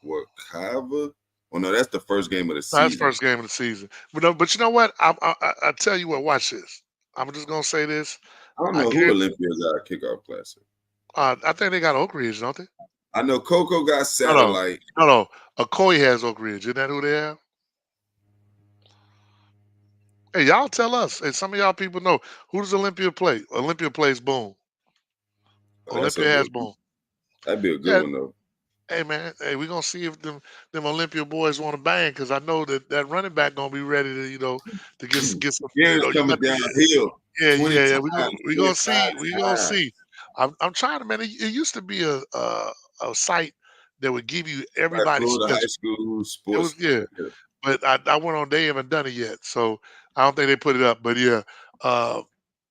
what, Kava? Oh no, that's the first game of the No, that's season. first game of the season. But no, but you know what? I tell you what. Watch this. I'm just gonna say this. I don't I know who guarantee. Olympia got a kickoff classic. I think they got Oak Ridge, don't they? I know Coco got No, no, satellite. no. Ocoee has Oak Ridge. Isn't that who they have? Hey, y'all tell us. Hey, some of y'all people know who does Olympia play? Olympia plays Boone. Oh, that's a Olympia good has one. Boone. That'd be a good Yeah. one though. Hey man. Hey, we gonna see if them Olympia boys want to bang because I know that running back gonna be ready to to get some. Game's You coming got downhill yeah, 20 yeah, yeah. times, We gonna 25 see. We gonna times. see. I'm trying to, man. It used to be a site that would give you Like everybody's Florida high schedule. school It was sports. yeah. But I went on. They haven't done it yet, so I don't think they put it up. But yeah, uh,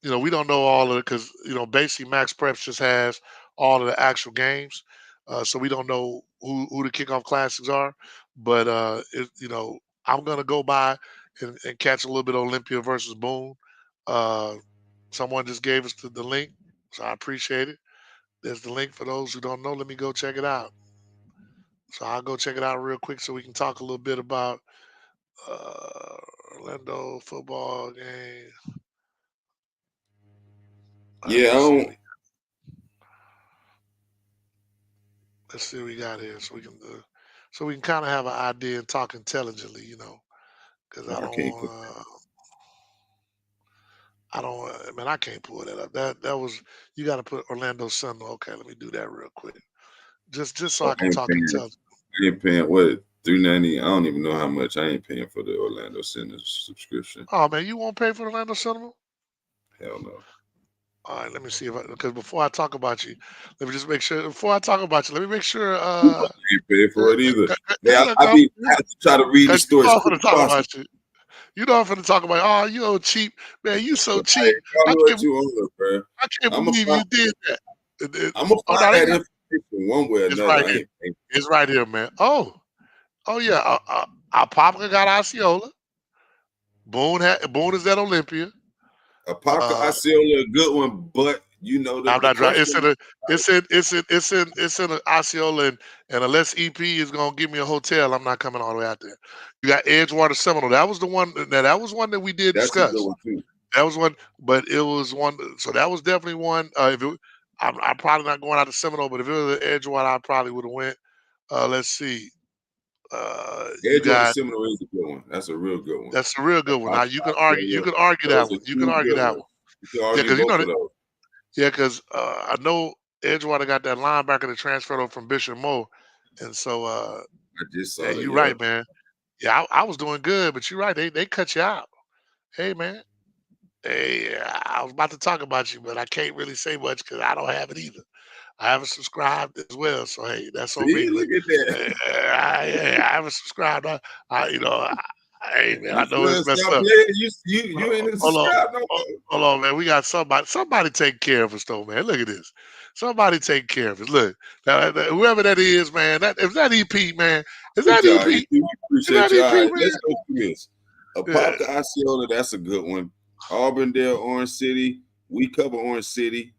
we don't know all of it because basically Max Preps just has all of the actual games, so we don't know who the kickoff classics are. But I'm gonna go by and catch a little bit of Olympia versus Boone. Uh, Someone just gave us the link, so I appreciate it. There's the link for those who don't know. Let me go check it out. So I'll go check it out real quick so we can talk a little bit about uh, Orlando football game. Yeah, I Let's see. don't. Let's see what we got here, so we can kind of have an idea and talk intelligently, because No, I can't put. I don't, man, I can't pull that up. That was you got to put Orlando Sentinel. Okay, let me do that real quick, just so Oh, I can talk intelligent. I ain't paying what, 390. I don't even know how much I ain't paying for the Orlando Center subscription. Oh man, you won't pay for the Orlando Sentinel? Hell no. All right, let me see if because before I talk about you, let me just make sure. Before I talk about you, let me make sure. I ain't paying for it either. Yeah, I have to try to read the Because story as I'm quick gonna as talk possible. about you. You know I'm finna talk about, oh, you so cheap, man. You so But cheap. hey, call I me can't what you want, bro. I can't I'm gonna believe find. you did that. I'm gonna Oh find no, they that got information one way or it's another. right I here. ain't paying. It's right here, man. Oh yeah. Our Papa got Osceola. Boone is at Olympia. Apaka Uh, Osceola, a good one, but I'm the not driving. question. It's in Osceola, and unless EP is gonna give me a hotel, I'm not coming all the way out there. You got Edgewater Seminole. That was the one. Now that was one that we did That's a good discuss. one too. That was one, but it was one. So that was definitely one. I'm probably not going out to Seminole, but if it was an Edgewater, I probably would have went. Let's see. You Edgewater got Seminole is a good one. That's a real good one. that's a real good one. Now Apaka you can argue. You Osceola, can argue that those one. are You can two argue good that ones. one. You can Yeah, argue because both of those. I know Edgewater got that linebacker that transferred over from Bishop Moore, and so I just yeah, saw that. you're Yeah. right, man. Yeah, I was doing good, but you're right. They cut you out. Hey, man. Hey, I was about to talk about you, but I can't really say much because I don't have it either. I haven't subscribed as well, so hey, that's on See, me. But look at that. I haven't subscribed. Hey man, I You know should it's messed stop up. playing. You ain't even Hold on, subscribed no hold on, man. We got somebody take care of us though, man. Look at this. Somebody take care of us. Look, whoever that is, man. If that EP, man, is Good that job, EP? EP. We Is appreciate that you. All EP, right, man? let's go through this. Yeah. Apopka Osceola, that's a good one. Auburndale, Orange City. We cover Orange City.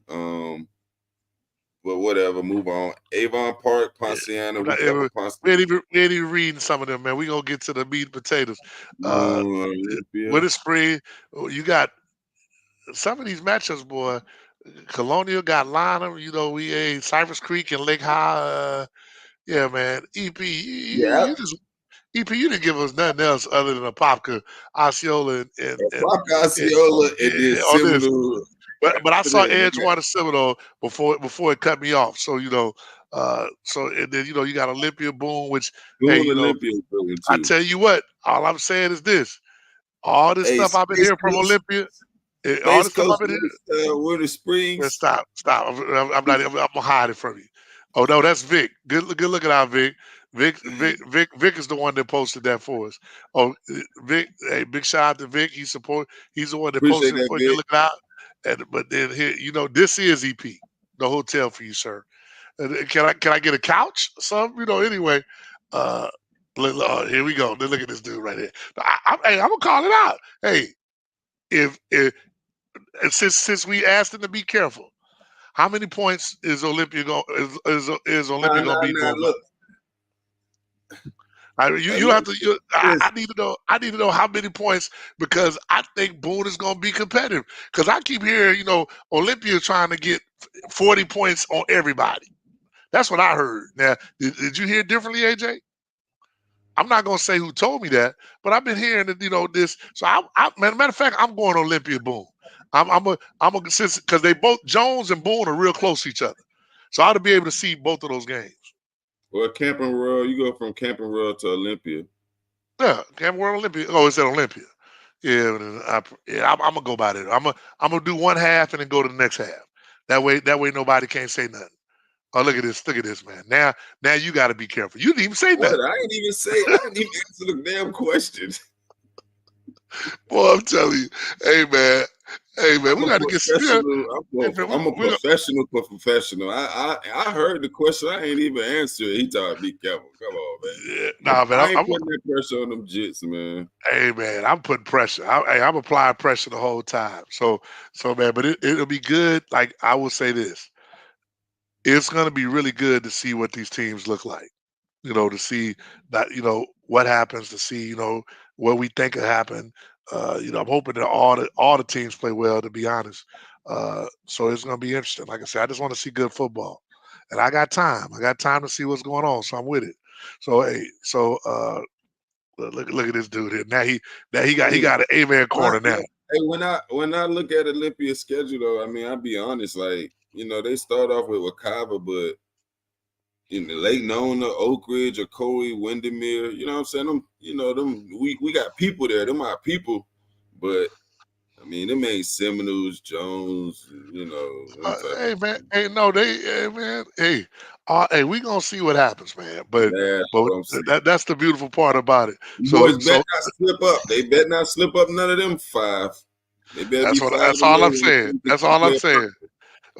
But whatever, move on. Avon Park, Yeah. Ponciana, we cover We ain't Ponciana. even reading some of them, man. We gonna get to the meat and potatoes. Uh, Olympia. with the spring, you got some of these matchups, boy. Colonial got Lynham, we a Cypress Creek and Lake High. Yeah, man. EP, Yeah, you just EP, you didn't give us nothing else other than a Popka, Osceola, Apopka and Osceola and then on this. Seminole. But I After saw that, Edgewater Seminole before it cut me off. So and then you got Olympia Boone, which hey, Boone Olympia is good one I too. tell you what, all I'm saying is this: all this Hey, stuff I've been hearing from Olympia, all Space this stuff I've Coast, been hearing. Winter Man, Springs. stop. I'm not. I'm gonna hide it from you. Oh no, that's Vic. Good looking out, Vic. Vic is the one that posted that for us. Oh, Vic. Hey, big shout out to Vic. He's the one that Appreciate posted that, for you. Good Vic. looking out. But then here, this is EP, the hotel for you, sir. Can I get a couch? Some, anyway. Uh, Here we go. Look at this dude right here. Hey, I'm gonna call it out. Hey, if since we asked him to be careful, how many points is Olympia going is Olympia going to beat Nah, Boone by? look. You don't have to. I need to know. I need to know how many points because I think Boone is going to be competitive. Because I keep hearing, Olympia trying to get 40 points on everybody. That's what I heard. Now, did you hear differently, AJ? I'm not going to say who told me that, but I've been hearing that this. So matter of fact, I'm going Olympia Boone. I'm a since because they both Jones and Boone are real close to each other, so I ought to be able to see both of those games. Well, Camping World, you go from Camping World to Olympia. Yeah, Camping World Olympia. Oh, it's at Olympia. Yeah, I'm gonna go by that. I'm gonna do one half and then go to the next half. That way nobody can't say nothing. Oh, look at this, man. Now you got to be careful. You didn't even say What? nothing. I didn't even answer the damn question. Boy, I'm telling you, hey man, we got to get. I'm a professional for professional. I heard the question. I ain't even answer it. He told me, be careful. Come on, man. Yeah, nah, man. I ain't putting that pressure on them jits, man. Hey man, I'm putting pressure. I'm applying pressure the whole time. So man, but it'll be good. Like I will say this, it's gonna be really good to see what these teams look like. To see that, what happens, to see, what we think could happen. I'm hoping that all the teams play well, to be honest. So it's going to be interesting. Like I said, I just want to see good football, and I got time. I got time to see what's going on, so I'm with it. So hey, look at this dude here. Now he got an A-man corner now. Hey, when I look at Olympia's schedule, though, I mean, I'll be honest. Like, they start off with Wakava, but in the Lake Nona, Oak Ridge, Ocoee, Windermere, you know what I'm saying? We got people there. Them are people, but I mean, them ain't Seminoles, Jones, Hey man, hey man, hey, we gonna see what happens, man. But that's the beautiful part about it. Boys better not slip up. They better not slip up none of them 5. They better be 5. That's all I'm saying. That's all I'm saying.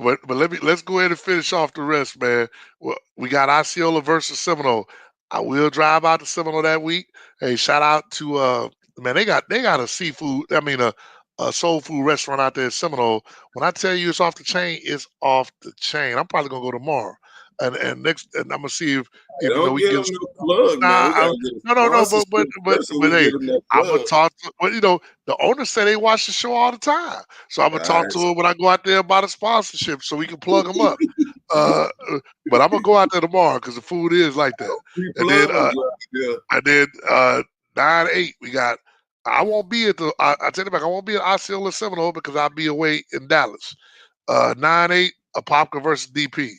But let's go ahead and finish off the rest, man. Well, we got Osceola versus Seminole. I will drive out to Seminole that week. Hey, shout out to man, they got a seafood, a soul food restaurant out there in Seminole. When I tell you it's off the chain, it's off the chain. I'm probably gonna go tomorrow. And I'm gonna see if we get get them no plug, man. No, but hey, I'm gonna talk to, but the owner said they watch the show all the time. So I'm gonna talk to him when I go out there about a sponsorship so we can plug them up. But I'm gonna go out there tomorrow because the food is like that. And then 9-8, we got. I won't be at the. I tell you back, I won't be at Osceola Seminole because I'll be away in Dallas. 9-8, Apopka versus DP.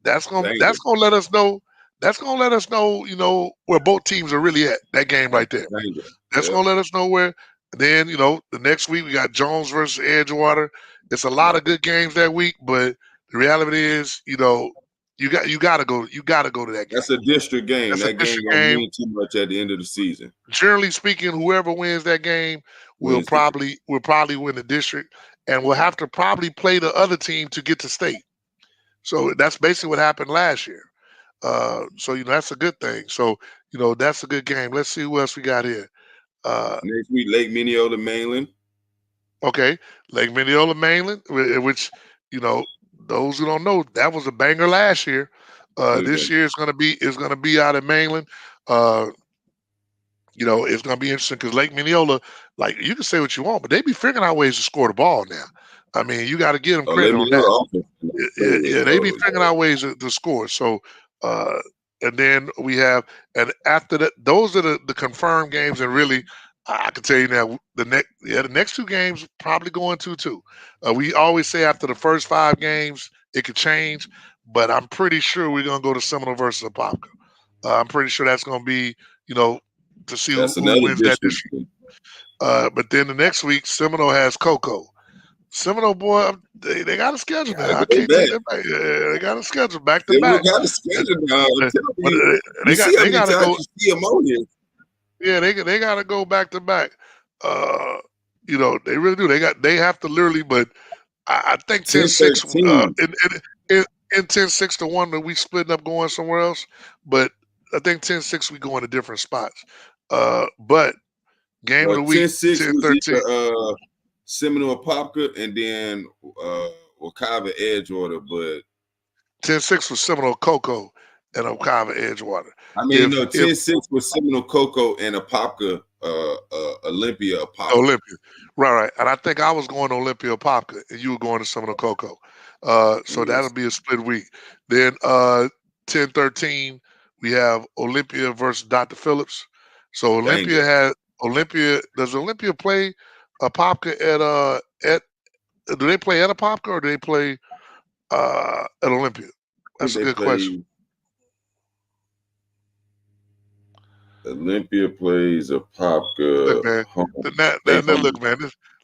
That's gonna let us know. That's gonna let us know, where both teams are really at. That game right there. That's gonna let us know where. Then the next week we got Jones versus Edgewater. It's a lot of good games that week, but The reality is, you got to go to that game. That's a district game. That's a That game district don't game. mean too much at the end of the season. Generally speaking, whoever wins that game will Wins the probably win the district, and will have to probably play the other team to get to state. So that's basically what happened last year. So that's a good thing. So that's a good game. Let's see who else we got here. next week. Lake Minneota Mainland. Okay, Lake Minneota Mainland, which you know those who don't know, that was a banger last year. Good This game. year is gonna be out in Mainland. Uh, it's gonna be interesting because Lake Mineola, like you can say what you want, but they be figuring out ways to score the ball now. I mean, you got to give them Oh, Lake credit on that. Minneota offense. Yeah, they be figuring out ways to score. So, uh, and then we have, and after that, those are the confirmed games. And really, I can tell you now, the next two games probably going 2-2. We always say after the first 5 games, it could change, but I'm pretty sure we're gonna go to Seminole versus Apopka. I'm pretty sure that's gonna be, you know, to see who, That's who another wins that district. district. But then the next week, Seminole has Coco. Seminole boy, they got a schedule Gotta now. I go can't take back. that back. Yeah, they got a schedule back to Seminole back. got the schedule now. I'm Uh, telling But you. they You got see how they many got to times go. you see them on here. Yeah, they got to go back to back. Uh, they really do. They have to literally. But I think 10, 10-6. 13. In 10-6 to one that we splitting up going somewhere else. But I think 10-6 we go into different spots. But game of Well, the week 10-6 was 10-13. either Seminole Popka and then Wakava Edgewater. But 10-6 was Seminole Coco and Okava Edgewater. I mean, If no, 10-6 was Seminole Coco and Apopka, Olympia Apopka. Olympia. Right. And I think I was going to Olympia Popka and you were going to Seminole Coco. So that'll Yes. be a split week. Then 10-13, we have Olympia versus Dr. Phillips. So Banger. Does Olympia play a Popka at do they play at a Popka or do they play at Olympia? I think That's a they good question. play Olympia plays Look, Apopka man. home. Now, They look, home. man.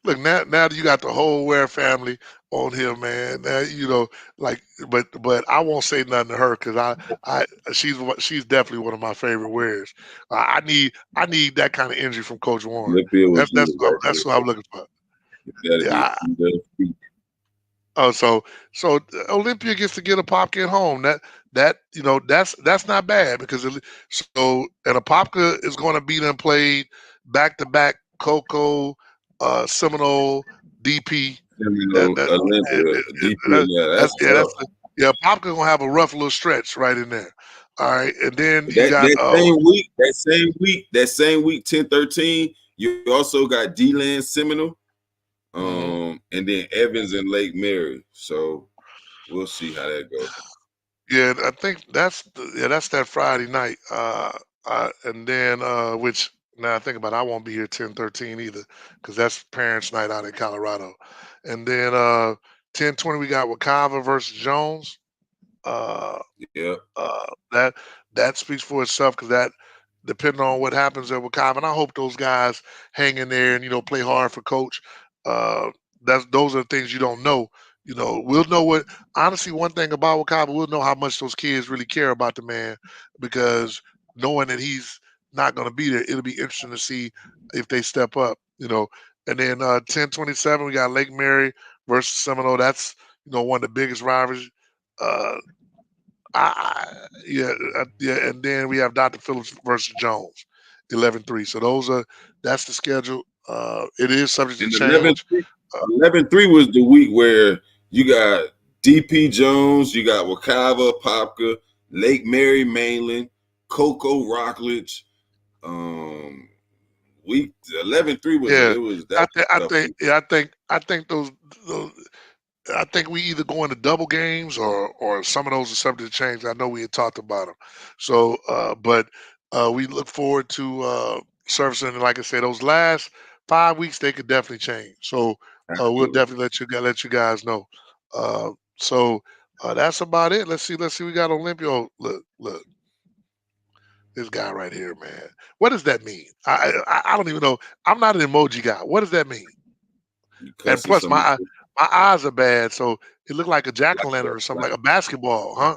Look, now that you got the whole Ware family on here, man. Now like, but I won't say nothing to her because she's definitely one of my favorite Wares. I need that kind of energy from Coach Warren. Olympia was That's good that's right that's what I'm looking for. there. That'll Yeah. be Oh, so Olympia gets to get a Popka at home. That's not bad because and a Popka is going to be them played back to back. Coco, Seminole, DP. That Seminole that, Olympia. DP, that yeah, that's that's yeah tough. that's yeah. Popka gonna have a rough little stretch right in there. All right, and then you That got that same week, 10-13, you also got D-Land Seminole, and then Evans and Lake Mary. So we'll see how that goes. yeah. I think that's that Friday night. And then which now I think about it, I won't be here 10-13 either because that's parents' night out in Colorado. And then 10-20 we got Wakava versus Jones. Uh, Yeah. that speaks for itself because that depending on what happens at Wakava, and I hope those guys hang in there and play hard for coach. Uh, those are the things you don't know. We'll know what honestly one thing about Wakava, we'll know how much those kids really care about the man because knowing that he's not going to be there, it'll be interesting to see if they step up. And then 10-27, we got Lake Mary versus Seminole. That's one of the biggest rivals. Uh, yeah, and then we have Dr. Phillips versus Jones, 11-3. So that's the schedule. It is subject to And change. 11-3 was the week where you got DP Jones, you got Wakava, Popka, Lake Mary Mainland, Coco Rockledge. Week 11-3 was Yeah, it was I that think, I tough think, week. yeah, I think those. I think we either go into double games or some of those are subject to change. I know we had talked about them. So, but we look forward to servicing. And like I said, those last 5 weeks they could definitely change. So we'll Absolutely. definitely let you guys know. Uh, so that's about it. Let's see. We got Olympia. Oh, look, this guy right here, man. What does that mean? I don't even know. I'm not an emoji guy. What does that mean? You And cussing plus, some my eyes are bad, so It looked like a jack o' lantern or something, like a basketball, huh?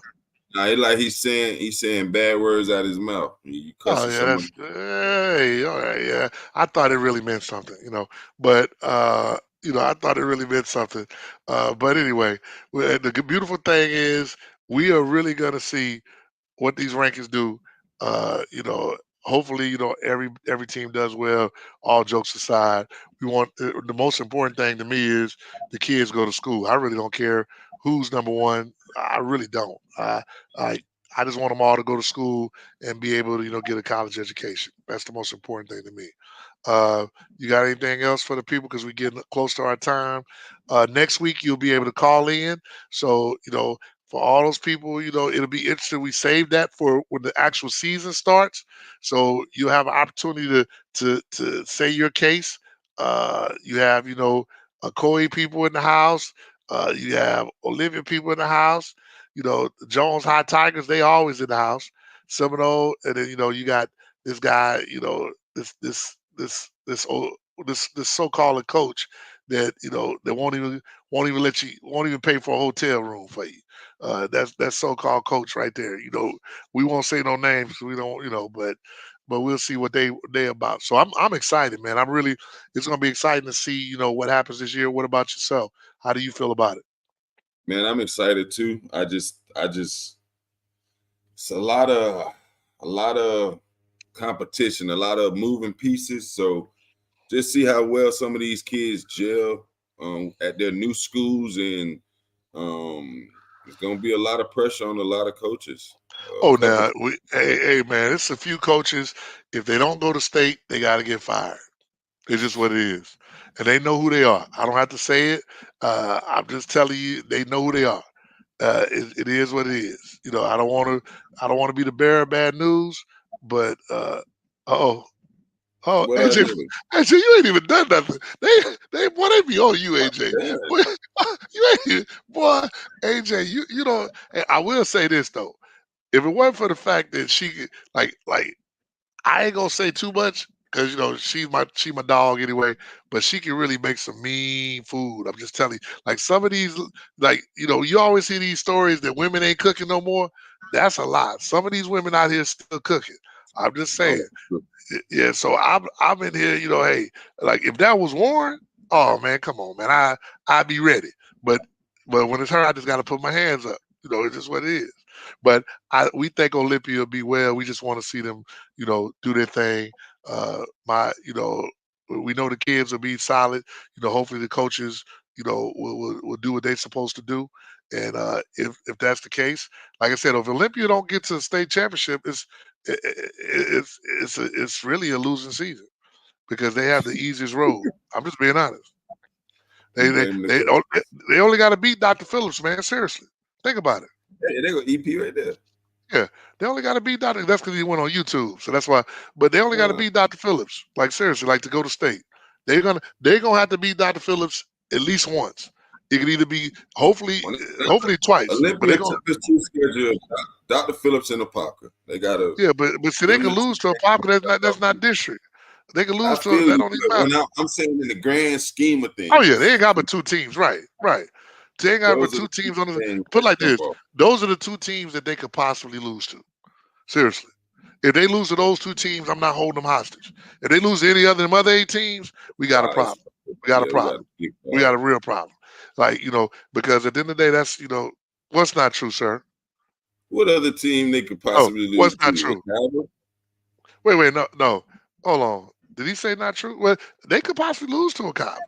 Nah, it like he's saying bad words out of his mouth. You Oh cussing yeah, someone. that's hey, all right, yeah. I thought it really meant something, but I thought it really meant something. But anyway, the beautiful thing is we are really gonna see what these rankings do. Uh, you know, hopefully, every team does well. All jokes aside, we want the most important thing to me is the kids go to school. I really don't care who's number one. I really don't. I I just want them all to go to school and be able to get a college education. That's the most important thing to me. You got anything else for the people because we're getting close to our time? Next week you'll be able to call in. So for all those people, it'll be interesting. We save that for when the actual season starts, so you'll have an opportunity to say your case. You have a Koi people in the house. You have Olivia people in the house. The Jones High Tigers, they always in the house. Seminole, and then you got this guy, this so-called coach that that won't even let you won't even pay for a hotel room for you. That's so-called coach right there. We won't say no names. We don't, but we'll see what they about. So I'm excited, man. It's gonna be exciting to see what happens this year. What about yourself? How do you feel about it? Man, I'm excited too. I just it's a lot of competition, a lot of moving pieces. So just see how well some of these kids gel at their new schools, and it's gonna be a lot of pressure on a lot of coaches. A Oh, couple. now hey man, it's a few coaches. If they don't go to state, they got to get fired. It's just what it is, and they know who they are. I don't have to say it. I'm just telling you, they know who they are. It is what it is. I don't want to be the bearer of bad news, but oh, oh, What I AJ, do? AJ, you ain't even done nothing. Boy, they be on you, AJ. Yeah, Boy, you ain't, boy, AJ, you know. I will say this though, if it wasn't for the fact that she like I ain't gonna say too much because she my dog anyway, but she can really make some mean food. I'm just telling you, like some of these, like you always hear these stories that women ain't cooking no more. That's a lot. Some of these women out here still cooking. I'm just oh, saying. Yeah. So I'm in here. Hey, like if that was Warren, oh man, come on, man, I'd be ready. But but when it's her, I just got to put my hands up. It's just what it is. But we think Olympia will be well. We just want to see them, do their thing. We know the kids will be solid. Hopefully the coaches, will do what they're supposed to do. And if that's the case, like I said, if Olympia don't get to the state championship, it's really a losing season because they have the easiest road. I'm just being honest. you They they blaming the they coach. don't- they only got to beat Dr. Phillips, man. Seriously, think about it. Hey, they go EP right there. Yeah, they only got to beat Dr. That's because he went on YouTube, so that's why. But they only got to Uh, beat Dr. Phillips. Like seriously, like to go to state, they're gonna have to beat Dr. Phillips at least once. It could either be when hopefully twice, but Olympia they're gonna. toughest two schedule, Dr. Phillips and Parker. They gotta Yeah, but see, they them could the two lose to a games. Pop. That's not district. They could I lose to feel that. you, Don't even but matter. I'm saying in the grand scheme of Oh yeah, they ain't things, got but two teams. Right, right. They ain't got but those are two the two teams on the. things Put that it like jump this: off. those are the two teams that they could possibly lose to. Seriously, if they lose to those two teams, I'm not holding them hostage. If they lose to any other of them other 8 teams, we got a Wow, problem. We got a yeah, we got problem. a big We got a problem. real problem. Like because at the end of the day, that's what's not true, sir. What other team they could Oh, possibly lose what's to? not true? Chicago? Wait, no, no. Hold on. Did he say not true? Well, they could possibly lose to a cop.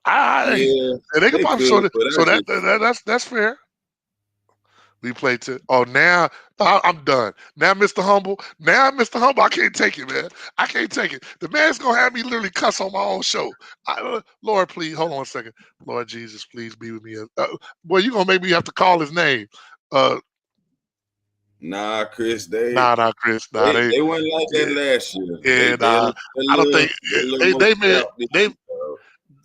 I Yeah, they could they possibly could, but I so just that's fair. We played to. Oh, now I'm done. Now, Mr. Humble. Now, Mr. Humble. I can't take it, man. I can't take it. The man's gonna have me literally cuss on my own show. Lord, please hold on a second. Lord Jesus, please be with me. Boy, you gonna make me have to call his name. Uh, nah, Chris. They nah, Chris. Nah, they they. they weren't like that Yeah, last year. They yeah, they a nah. I don't think little they more they may stout this they year, bro.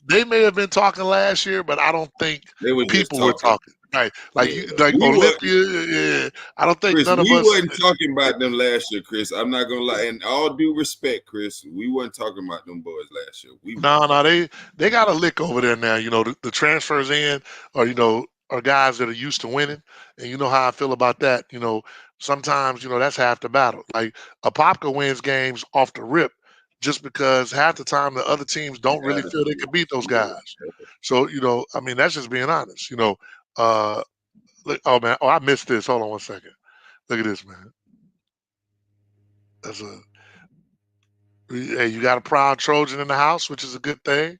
they may have been talking last year, but I don't think They were just people were talking. talking. Right, like Yeah, you, like we were Olympia. Yeah, I don't think Chris. none of We us. wasn't talking about them last year, Chris. I'm not gonna lie. And all due respect, Chris, we wasn't talking about them boys last year. We No, weren't. no, they got a lick over there now. The transfers in are are guys that are used to winning, and you know how I feel about that. Sometimes that's half the battle. Like Apopka wins games off the rip, just because half the time the other teams don't really feel they can beat those guys. So I mean, that's just being honest. Look, oh man, I missed this. Hold on one second. Look at this, man. That's a Hey, you got a proud Trojan in the house, which is a good thing.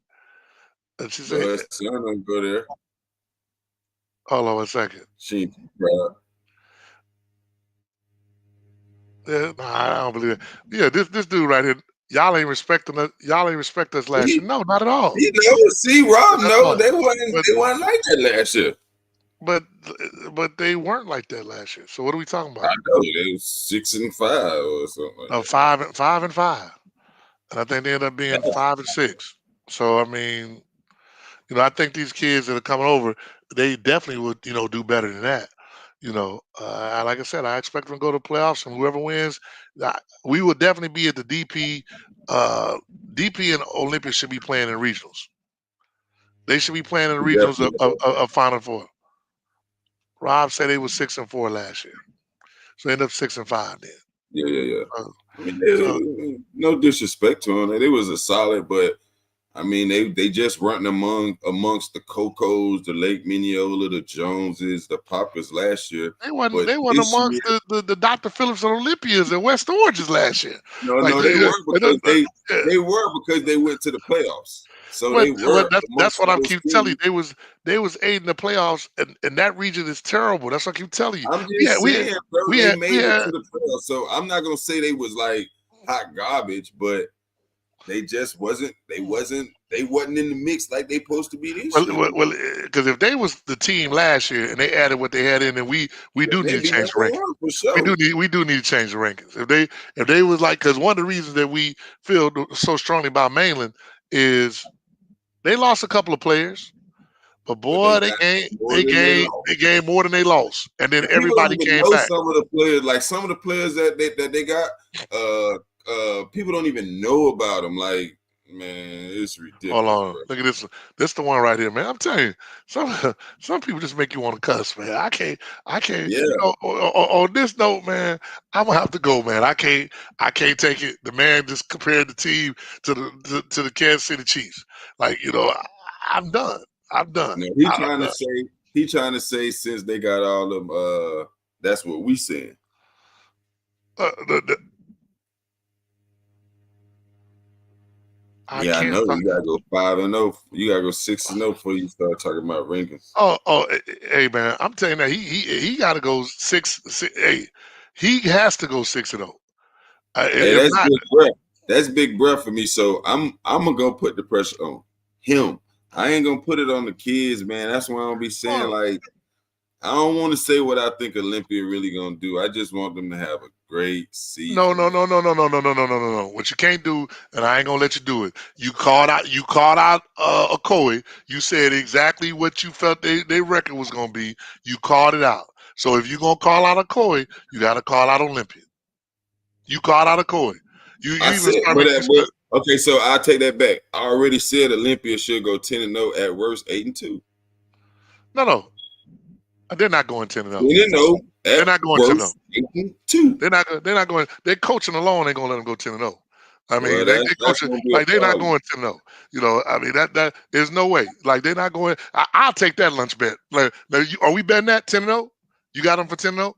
And she said, But son don't go there. hold on one second. She ain't proud. Yeah, nah, I don't believe it. Yeah, this dude right here, y'all ain't respecting us. Y'all ain't respect us last year. No, not at all. You know, see, Rob, Not at no, all. they wasn't like that last year. But they weren't like that last year. So what are we talking I about? know they was 6-5 or something like that. 5-5, and I think they ended up being 5-6. So I mean, I think these kids that are coming over, they definitely would, do better than that. Like I said, I expect them to go to playoffs, and whoever wins, we will definitely be at the DP. DP and Olympia should be playing in regionals. They should be playing in the regionals of Final Four. Rob said they was 6-4 last year, so they ended up 6-5 then. Yeah. Uh, I mean, no disrespect to them, they was a solid, but I mean, they just weren't amongst the Cocos, the Lake Mineola, the Joneses, the Poppers last year. They wasn't amongst the Dr. Phillips and Olympias and West Oranges last year. No, they were because they were because they went to the playoffs. So they were. That's what I keep telling you. They was 8 in the playoffs, and that region is terrible. That's what I keep telling you. I'm just saying, bro. They made it to the playoffs. So I'm not gonna say they was like hot garbage, but they just wasn't. They wasn't in the mix like they supposed to be this year. Well, because if they was the team last year and they added what they had in, then we do need to change the rankings. For sure. We do need to change the rankings. If they was like, because one of the reasons that we feel so strongly about Mainland is they lost a couple of players, but boy, they gained more than they lost, and then everybody came back. Some of the players, like some of the players that they got, people don't even know about them. Like, man, it's ridiculous. Hold on, bro. look at this. This the one right here, man. I'm telling you, some people just make you want to cuss, man. I can't. Yeah. On this note, man, I'm gonna have to go, man. I can't take it. The man just compared the team to the Kansas City Chiefs. Like, I'm done. I'm done. No, he trying to say since they got all them, that's what we saying. I know you gotta go 5-0. You gotta go 6-0 before you start talking about rankings. Hey man, I'm telling you that he got to go 6. Hey, he has to go 6-0. Hey, that's big breath. That's big breath for me. So I'm gonna go put the pressure on him. I ain't gonna put it on the kids, man. That's why I'll be saying like I don't want to say what I think Olympia really gonna do. I just want them to have a great season. No. What you can't do, and I ain't gonna let you do it. You called out Okoye. You said exactly what you felt their record was gonna be. You called it out. So if you're gonna call out Okoye, you gotta call out Olympia. You called out Okoye. Okay, so I'll take that back. I already said Olympia should go 10-0 at worst 8-2. No. They're not going 10-0. 10-0. They're not going 10-0. 8-2. They're not going. Their coaching alone ain't gonna let them go 10-0. I mean, well, they coaching like they're not going 10-0. I mean that there's no way. Like they're not going. I'll take that lunch bet. Like, are we betting that 10-0? You got them for 10-0?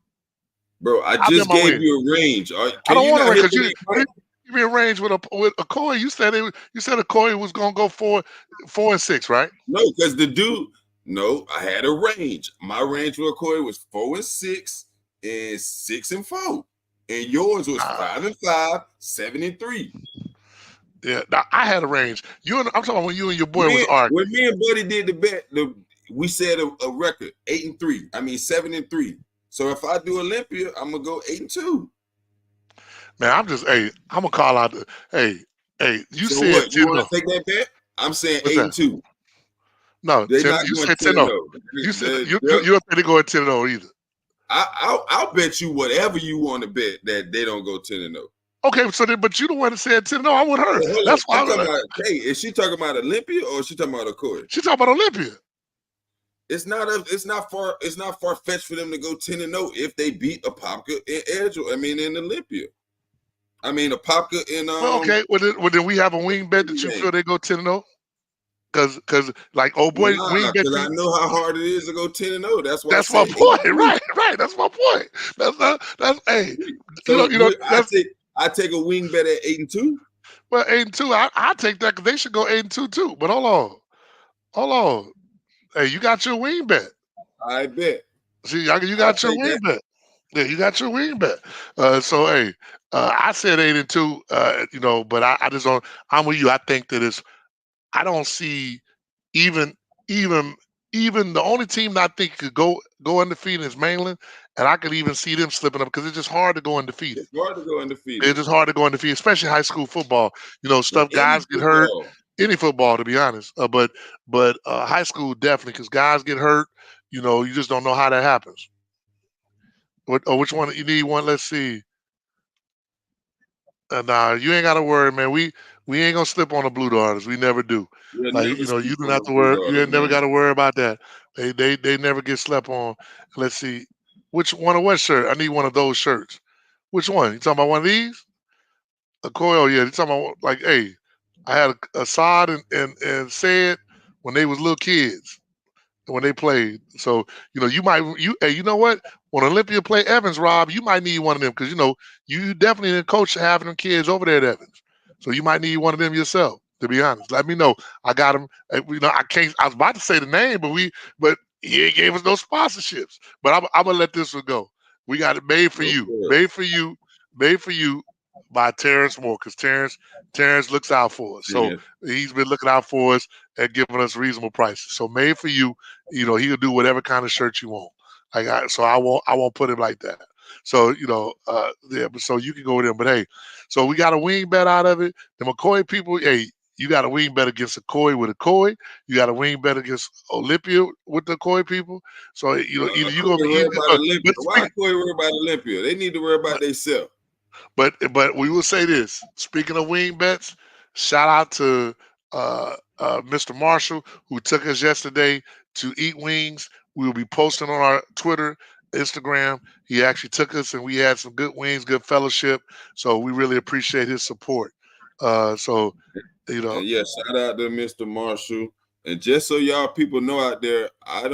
Bro, I just gave you a range. I don't want to range because you be a range with Okoye. You said Okoye was gonna go 4-6, right? No, because the dude. No, I had a range. My range for Okoye was 4-6 and 6-4, and yours was 5-5, 7-3. Yeah, I had a range. I'm talking about when you and your boy was arguing. When me and Buddy did the bet, we said a record 8-3. I mean 7-3. So if I do Olympia, I'm gonna go 8-2. Man, I'm gonna call out. You so said what? You want to take that bet? I'm saying 8-2. No, you said 10-0. You said you don't think they go at 10-0 either. I'll bet you whatever you want to bet that they don't go 10-0. Okay, but you the one that said 10-0. I'm with her. That's why I'm talking about. Hey, is she talking about Olympia or is she talking about Okoye? She's talking about Olympia. it's not far fetched for them to go 10-0 if they beat Apopka in Edgewater. I mean, in Olympia. I mean, Apopka in Well, okay. Well, then we have a wing bet that you game. feel they go 10-0. Because like old boy wing Nah, bet because I you. know how hard it is to go 10-0. That's why I That's my said point. 8-2. Right. That's my point. That's hey. So I That's take a wing bet at 8-2. well 8-2. I take that because they should go 8-2 too. But hold on. Hey, you got your wing bet. I bet. See, you I got your take wing that. bet. Yeah, you got your wing bet. So hey, I said 8-2. But I just don't. I'm with you. I think that it's. I don't see even even even the only team that I think could go undefeated is Mainland, and I could even see them slipping up because it's just hard to go undefeated. It's hard to go undefeated. It's just hard to go undefeated, especially high school football. In Stuff any guys get hurt. football. Any football, to be honest. But high school definitely because guys get hurt. You just don't know how that happens. Which one you need? One. Let's see. Nah, you ain't got to worry, man. We ain't gonna slip on the Blue Darters. We never do. You'll Like never you sleep do not on have the to Blue worry. You Daughters, ain't never man. got to worry about that. They never get slept on. Let's see, which one of what shirt? I need one of those shirts. Which one? You talking about one of these? A coil? Yeah. You talking about like, hey, I had a Assad and said when they was little kids when they played. So hey, you know what? When Olympia play Evans, Rob, you might need one of them because you definitely the coach having them kids over there at Evans. So you might need one of them yourself. To be honest, let me know. I got them. I can't. I was about to say the name, but he ain't gave us no sponsorships. But I'm gonna let this one go. We got it made for Go you, for it. made for you, made for you by Terrence Moore because Terrence looks out for us. So Yeah. he's been looking out for us and giving us reasonable prices. So made for you, he'll do whatever kind of shirt you want. So I won't put it like that. So yeah, so you can go with them. But hey, so we got a wing bet out of it. The McCoy people, hey, you got a wing bet against Akoi with Akoi. You got a wing bet against Olympia with the Akoi people. So either you gonna be Corey worry either. about Olympia. But Why Corey worry about Olympia? They need to worry about but themselves. but we will say this. Speaking of wing bets, shout out to Mr. Marshall who took us yesterday to eat wings. We will be posting on our Twitter, Instagram. He actually took us and we had some good wings, good fellowship. So we really appreciate his support. So And yeah, shout out to Mr. Marshall. And just so y'all people know out there, I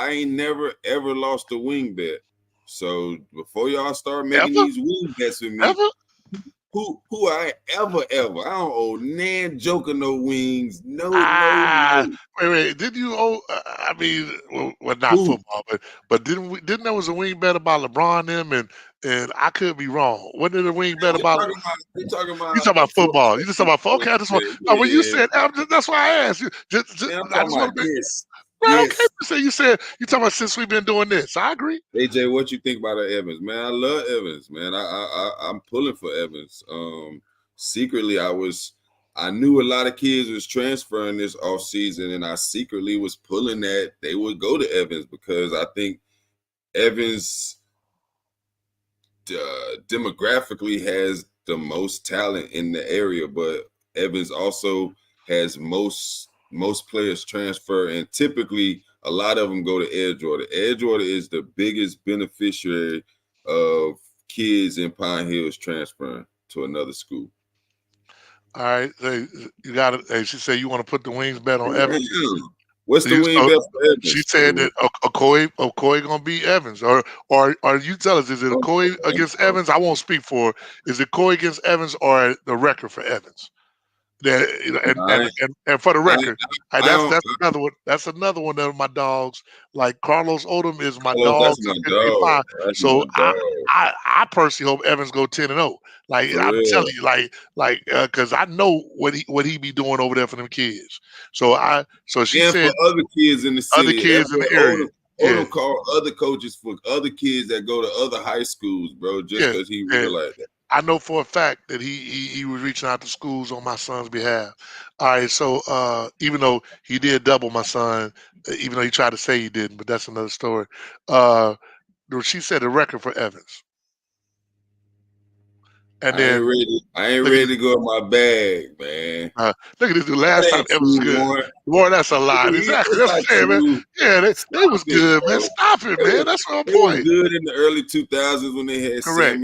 ain't never ever lost a wing bet. So before y'all start making ever, these wing bets with me, ever. who I ever I don't owe Nan Joker no wings. No, no, Ah, no. wait. Did you owe? I mean, well, not Who? football, but didn't there was a wing bet about LeBron them and I could be wrong. Wasn't it a wing bet about? You talking You about talking about football? You just talking about football? Okay, I just want. No, when you yeah. said that's why I asked you. Man, I'm I talking just want about to make this. right. Okay, Yes. you said you talking about since we've been doing this. I agree. AJ, what you think about Evans? Man, I love Evans, man. I'm pulling for Evans. Secretly I knew a lot of kids was transferring this off season, and I secretly was pulling that they would go to Evans because I think Evans demographically has the most talent in the area, but Evans also has most players transfer, and typically a lot of them go to Edgewater. Edgewater is the biggest beneficiary of kids in Pine Hills transferring to another school. All right, hey, you got it. Hey, she said you want to put the wings bet on Evans. What's the wing So bet for she Evans? said that Okoye gonna beat Evans, or you tell us is it Okoye against Evans? I won't speak for. Is it Okoye against Evans or the record for Evans? That and for the I, record, I don't. that's another one. That's another one of my dogs. Like Carlos Odom is my Carlos, dog that's to my dog. 55. That's So my dog. I personally hope Evans go 10-0. Like For I'm real. telling you, because I know what he be doing over there for them kids. So she And for said other kids in the other city. That's kids in what the area. Yeah, Odom called other coaches for other kids that go to other high schools, bro, just yeah, because he yeah. realized that. I know for a fact that he was reaching out to schools on my son's behalf. All right, so even though he did double my son, even though he tried to say he didn't, but that's another story. Uh, she said the record for Evans, And I ain't then ready. I ain't look at ready this, to go in my bag, man. look at this. The last That time ain't Evans was true, good. Warren. Boy, that's a lie. Exactly. It's That's what not I'm saying, man. true. Yeah, they Stop was it, good, man. bro. Stop it, They man. was, That's my they was point. good in the early 2000s when they had Correct.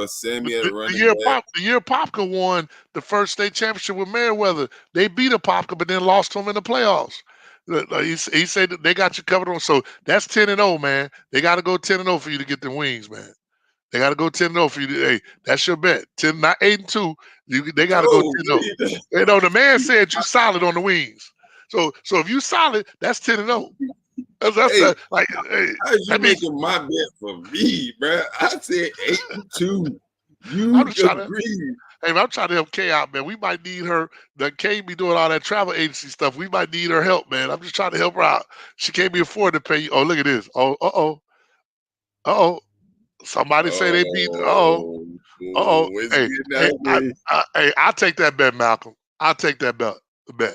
Sammy at The running year back. Popka won the first state championship with Meriwether, they beat a Popka, but then lost to him in the playoffs. He said that they got you covered on. So that's 10-0, man. They got to go 10-0 for you to get the wings, man. They got to go 10-0 for you. Hey, that's your bet. 10, not 8-2. They got to go No, 10-0. You know, the man said you solid on the wings. So if you solid, that's 10-0. That's hey, like, hey, how you that means making my bet for me, bro? I said 8-2. I'm You just trying to. agree? Hey, man, I'm trying to help Kay out, man. We might need her. The Kay be doing all that travel agency stuff. We might need her help, man. I'm just trying to help her out. She can't be afford to pay you. Oh, look at this. Oh, uh oh. Somebody say they beat. Oh, it's Hey, getting hey, ugly. I'll take that bet, Malcolm. I'll take that bet.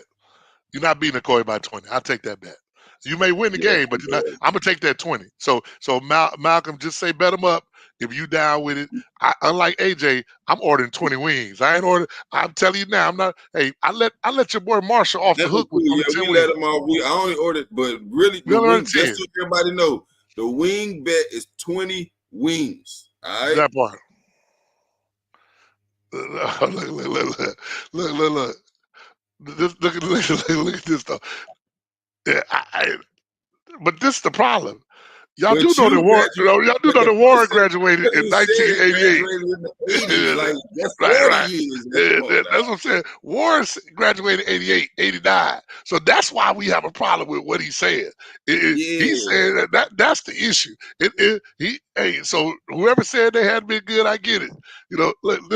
You're not beating Corey by 20. I'll take that bet. You may win the Yeah, game, but you're not, I'm gonna take that 20. So Malcolm, just say bet them up if you down with it. Unlike AJ, I'm ordering 20 wings. I ain't ordering. I'm telling you now, I'm not. Hey, I let your boy Marshall off the that's what hook with cool. only Yeah, 10 we let wings. them all. I only ordered, but really, You the only wing. ordered Just 10. so everybody know, the wing bet is 20 wings. All right. That part. Look. Look at this stuff. Yeah, but this is the problem. Y'all do But know that you Warren. graduated. Y'all do But know the that Warren person graduated in who said 1988. graduated in the 80s, like that's 40 Right. years. Yeah, Come on that's now. what I'm saying. Warren graduated 88, 89. So that's why we have a problem with what he said. He's Yeah, saying that's the issue. Hey, so whoever said they hadn't been good, I get it. You know, look at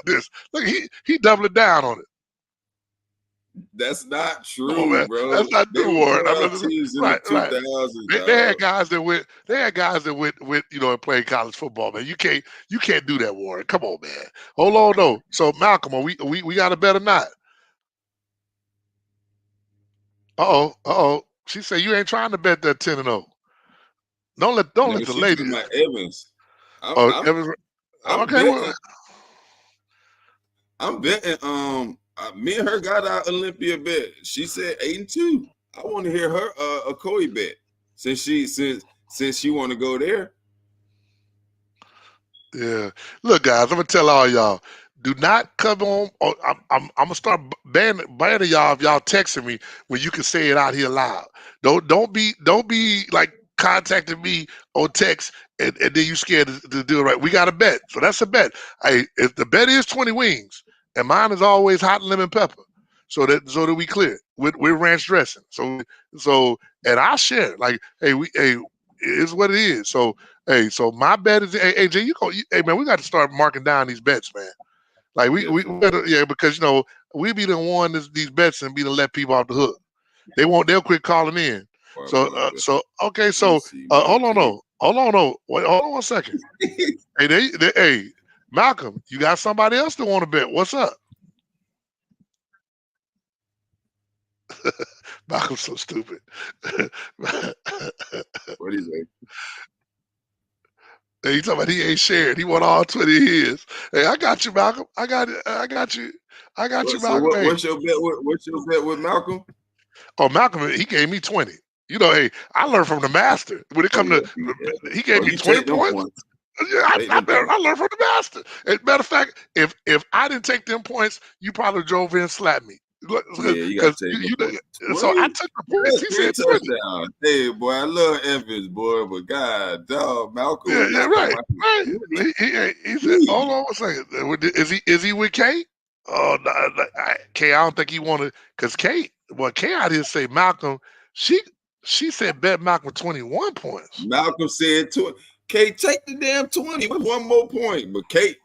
this. Look, he doubling down on it. that's not Come on, true, man. bro. That's not They true, were Warren. playoff teams in the Right. 2000s, They had dog. guys that went. They had guys that went. You know, and played college football, man. You can't do that, Warren. Come on, man. Hold on, though. So Malcolm, we got a bet or not? Uh oh. She said you ain't trying to bet that 10-0. Don't No, let the she's lady. talking about Evans. I'm Oh, I'm Evans, I'm okay. Well, betting. I'm betting. Me and her got our Olympia bet. She said 8-2. I want to hear her a Koi bet since she want to go there. yeah. Look, guys, I'm gonna tell all y'all. Do not come on. Oh, I'm gonna start banning y'all if y'all texting me when you can say it out here loud. Don't be like contacting me on text and then you scared to do it right. We got a bet, so that's a bet. If the bet is 20 wings, and mine is always hot lemon pepper, so that we clear with ranch dressing. So and I share like hey it's what it is. So hey, so my bet is hey, AJ, hey man, we got to start marking down these bets, man. Like Yeah, we for better, sure. yeah, because we be the one these bets and be the let people off the hook. They'll quit calling in. All right, So what I bet. okay, Let me so see. Maybe hold on, K. no, wait, hold on one second. Hey, hey, Malcolm, you got somebody else that want to bet? What's up? Malcolm's so stupid. What is it? Hey, he talking about he ain't shared. He want all 20 of his. Hey, I got you, Malcolm. I got it. I got you. I got you, So Malcolm. Hey, what's your bet? What's your bet with Malcolm? oh, Malcolm, he gave me 20. You know, hey, I learned from the master. When it Oh come to, yeah, yeah. he gave Oh, me you 20 take them points. points. Yeah, Take them points. I learned from the master. As a matter of fact, if I didn't take them points, you probably drove in and slapped me. Yeah, you gotta Because take them points. so I 20? took the points. That's He three said 20. touchdowns. Hey, boy, I love Evans, boy, but God, dog, Malcolm Yeah, is talking right, about right. 20. He said, hold Gee. on a second. Is he with Kate? Oh, no, Kay, I don't think he wanted because Kate. Well, Kay out here say Malcolm. She she said bet Malcolm 21 points. Malcolm said 20. Kate, take the damn 20. What's one more point? But Kate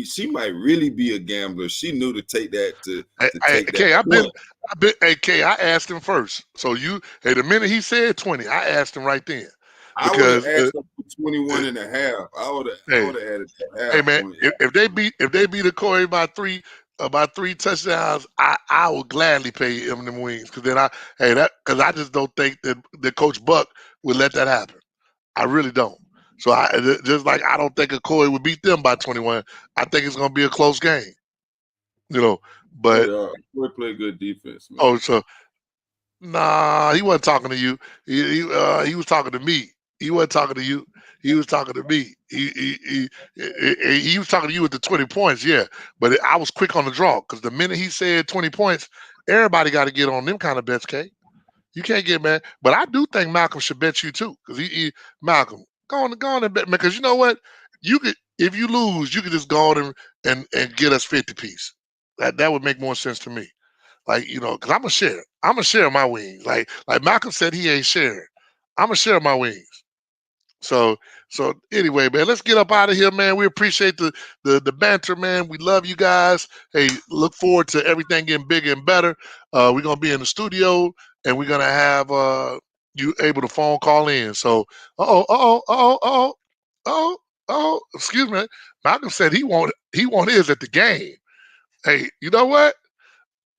she might really be a gambler. She knew to take that to take that Kay, point. hey Kay, I asked him first. So the minute he said 20, I asked him right then I would have because asked them for uh, 21 and a half. I hey, would have added a hey half man, point. if they beat the Corey by three touchdowns, I will gladly pay him them wings because then I just don't think that Coach Buck would let that happen. I really don't. So just like I don't think Okoye would beat them by 21. I think it's gonna be a close game. But We play good defense, oh, man. so nah, he wasn't talking to you. He was talking to me. He wasn't talking to you. He was talking to me. He was talking to you with the 20 points, yeah. But I was quick on the draw because the minute he said 20 points, everybody got to get on them kind of bets, K. You can't get mad. But I do think Malcolm should bet you too, because Malcolm, go on and bet, man. Because you know what, you could, if you lose, you could just go on and get us 50 piece. That would make more sense to me. Like, because I'm gonna share. I'm gonna share my wings. Like Malcolm said, he ain't sharing. I'm gonna share my wings. So anyway, man, let's get up out of here, man. We appreciate the banter, man. We love you guys. Hey, look forward to everything getting bigger and better. We're gonna be in the studio and we're gonna have you able to phone call in. So excuse me. Malcolm said he want his at the game. Hey, you know what?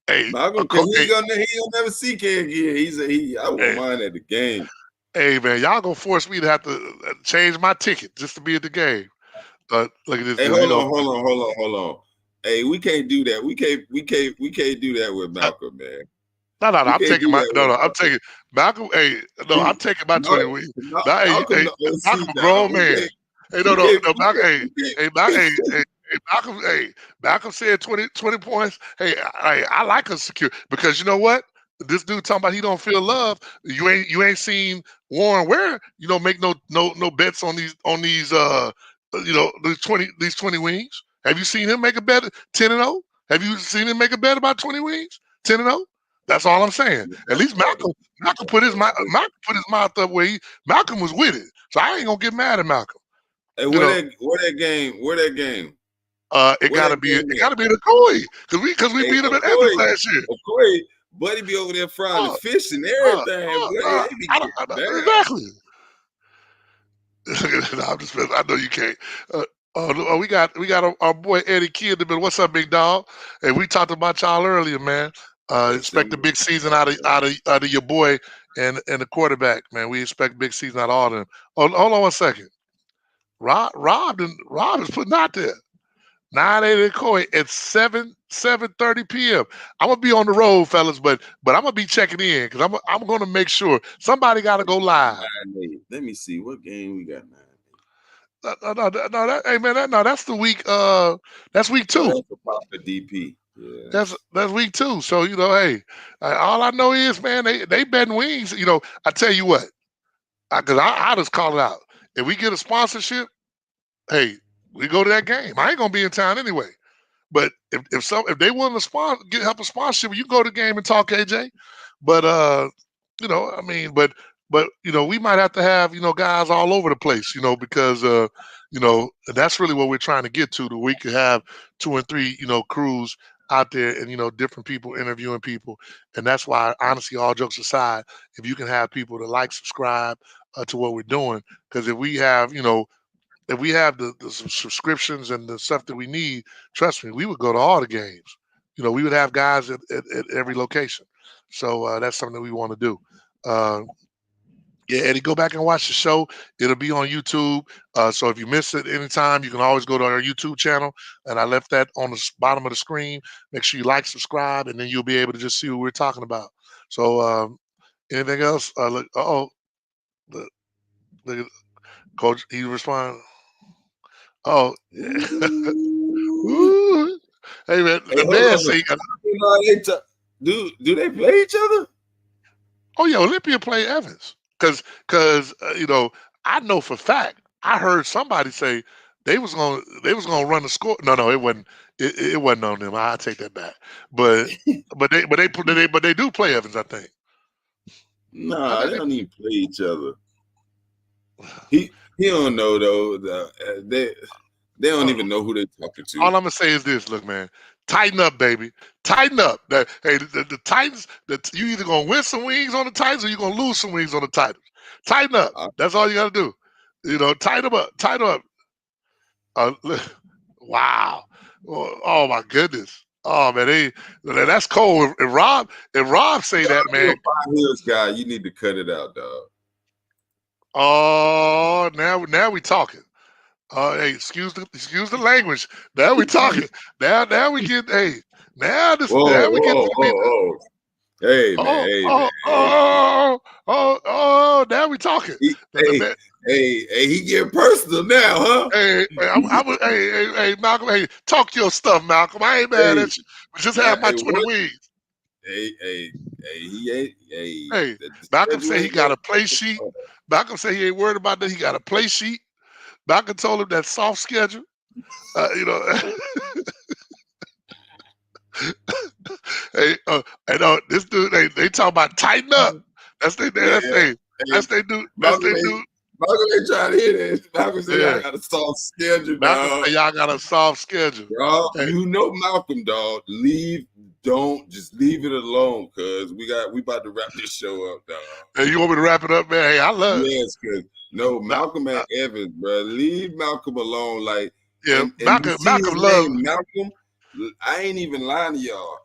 Hey, Malcolm, because he'll never see K again. I won't mind at the game. Hey man, y'all gonna force me to have to change my ticket just to be at the game. Look at this Hey, dude. hold on. Hey, we can't do that. We can't do that with Malcolm, man. No. I'm taking my I'm taking Malcolm. Hey, no, I'm taking my 20 weeks. Malcolm, Malcolm, a grown man. Hey, no, Malcolm. Malcolm. Hey, Malcolm said 20 points. Hey, I like us secure because you know what? This dude talking about he don't feel love. You ain't seen Warren Ware. Make no bets on these these 20 wings. Have you seen him make a bet 10-0? Have you seen him make a bet about 20 wings 10-0? That's all I'm saying. At least Malcolm put his mouth up where Malcolm was with it. So I ain't gonna get mad at Malcolm. Hey, where that game? It gotta be the Okoye because we beat him at Evans last year. Okoye, buddy, be over there frying the fish and everything. Exactly. I know you can't. We got our boy Eddie Key in the middle. What's up, big dog? Hey, we talked about y'all earlier, man. Expect a big season out of your boy and the quarterback, man. We expect big season out of all of them. Hold on 1 second. Rob is putting out there 9-8 Okoye at 7:30 p.m. I'm gonna be on the road, fellas, but I'm gonna be checking in because I'm gonna make sure somebody got to go live. Let me see what game we got now. Hey man, that's the week. That's week 2. That's the DP. Yeah. That's week 2. So hey, all I know is, man, they betting wings. I tell you what, because I just call it out. If we get a sponsorship, hey, we go to that game. I ain't gonna be in town anyway. But if they want to help a sponsorship, you go to the game and talk, AJ. But we might have to have guys all over the place, because that's really what we're trying to get to. That we could have 2 and 3 crews out there and different people interviewing people, and that's why, honestly, all jokes aside, if you can have people to subscribe to what we're doing, because if we have the subscriptions and the stuff that we need, trust me, we would go to all the games. We would have guys at every location. So that's something that we want to do. Yeah, Eddie, go back and watch the show. It'll be on YouTube. So if you miss it anytime, you can always go to our YouTube channel. And I left that on the bottom of the screen. Make sure you subscribe, and then you'll be able to just see what we're talking about. So anything else? Look, the coach, he respond. Oh, Ooh. Hey man, the man say, do they play each other? Oh yeah, Olympia play Evans because I know for fact I heard somebody say they was gonna run the score. No, it wasn't. It wasn't on them. I take that back. But they do play Evans, I think. Nah, they don't even play each other. He don't know though. They don't even know who they're talking to. All I'm gonna say is this: look, man, tighten up, baby. Tighten up. Hey, the Titans. You either gonna win some wings on the Titans or you are gonna lose some wings on the Titans. Tighten up. That's all you gotta do. Tighten them up. Tighten them up. Wow. Oh my goodness. Oh man, that's cold. If Rob say that, man, Hills guy, you need to cut it out, dog. Oh Oh, now we talking. Hey, excuse the language. Now we talking. Now we get. Hey, now we get to the meat. whoa. Hey man, Oh, hey man, oh, hey. oh, now we talking. Hey, hey, he getting personal now, huh? Hey, Malcolm, hey, talk your stuff, Malcolm. I ain't mad Hey, at you. Just now, have my hey, 20 what? wings. He ain't. Hey, Hey, the Malcolm schedule said he ain't got never. a play sheet. Malcolm said he ain't worried about that. He got a play sheet. Malcolm told him that soft schedule. You know, hey, this dude, they talk about tighten up. That's they, Man, that's they, hey, that's they do. That's Malcolm they ain't, do. Malcolm ain't trying to hear that. Malcolm said, Yeah, "I got a soft schedule, Malcolm dog." said y'all got a soft schedule. Y'all, Hey, you know Malcolm, dog. Don't just leave it alone, cause we about to wrap this show up, dog. hey, you want me to wrap it up, man? Hey, I love it. Yes, cause no Nah, Malcolm and Evans, bro. Leave Malcolm alone, like, yeah, and you see Malcolm his love. name, Malcolm. I ain't even lying to y'all.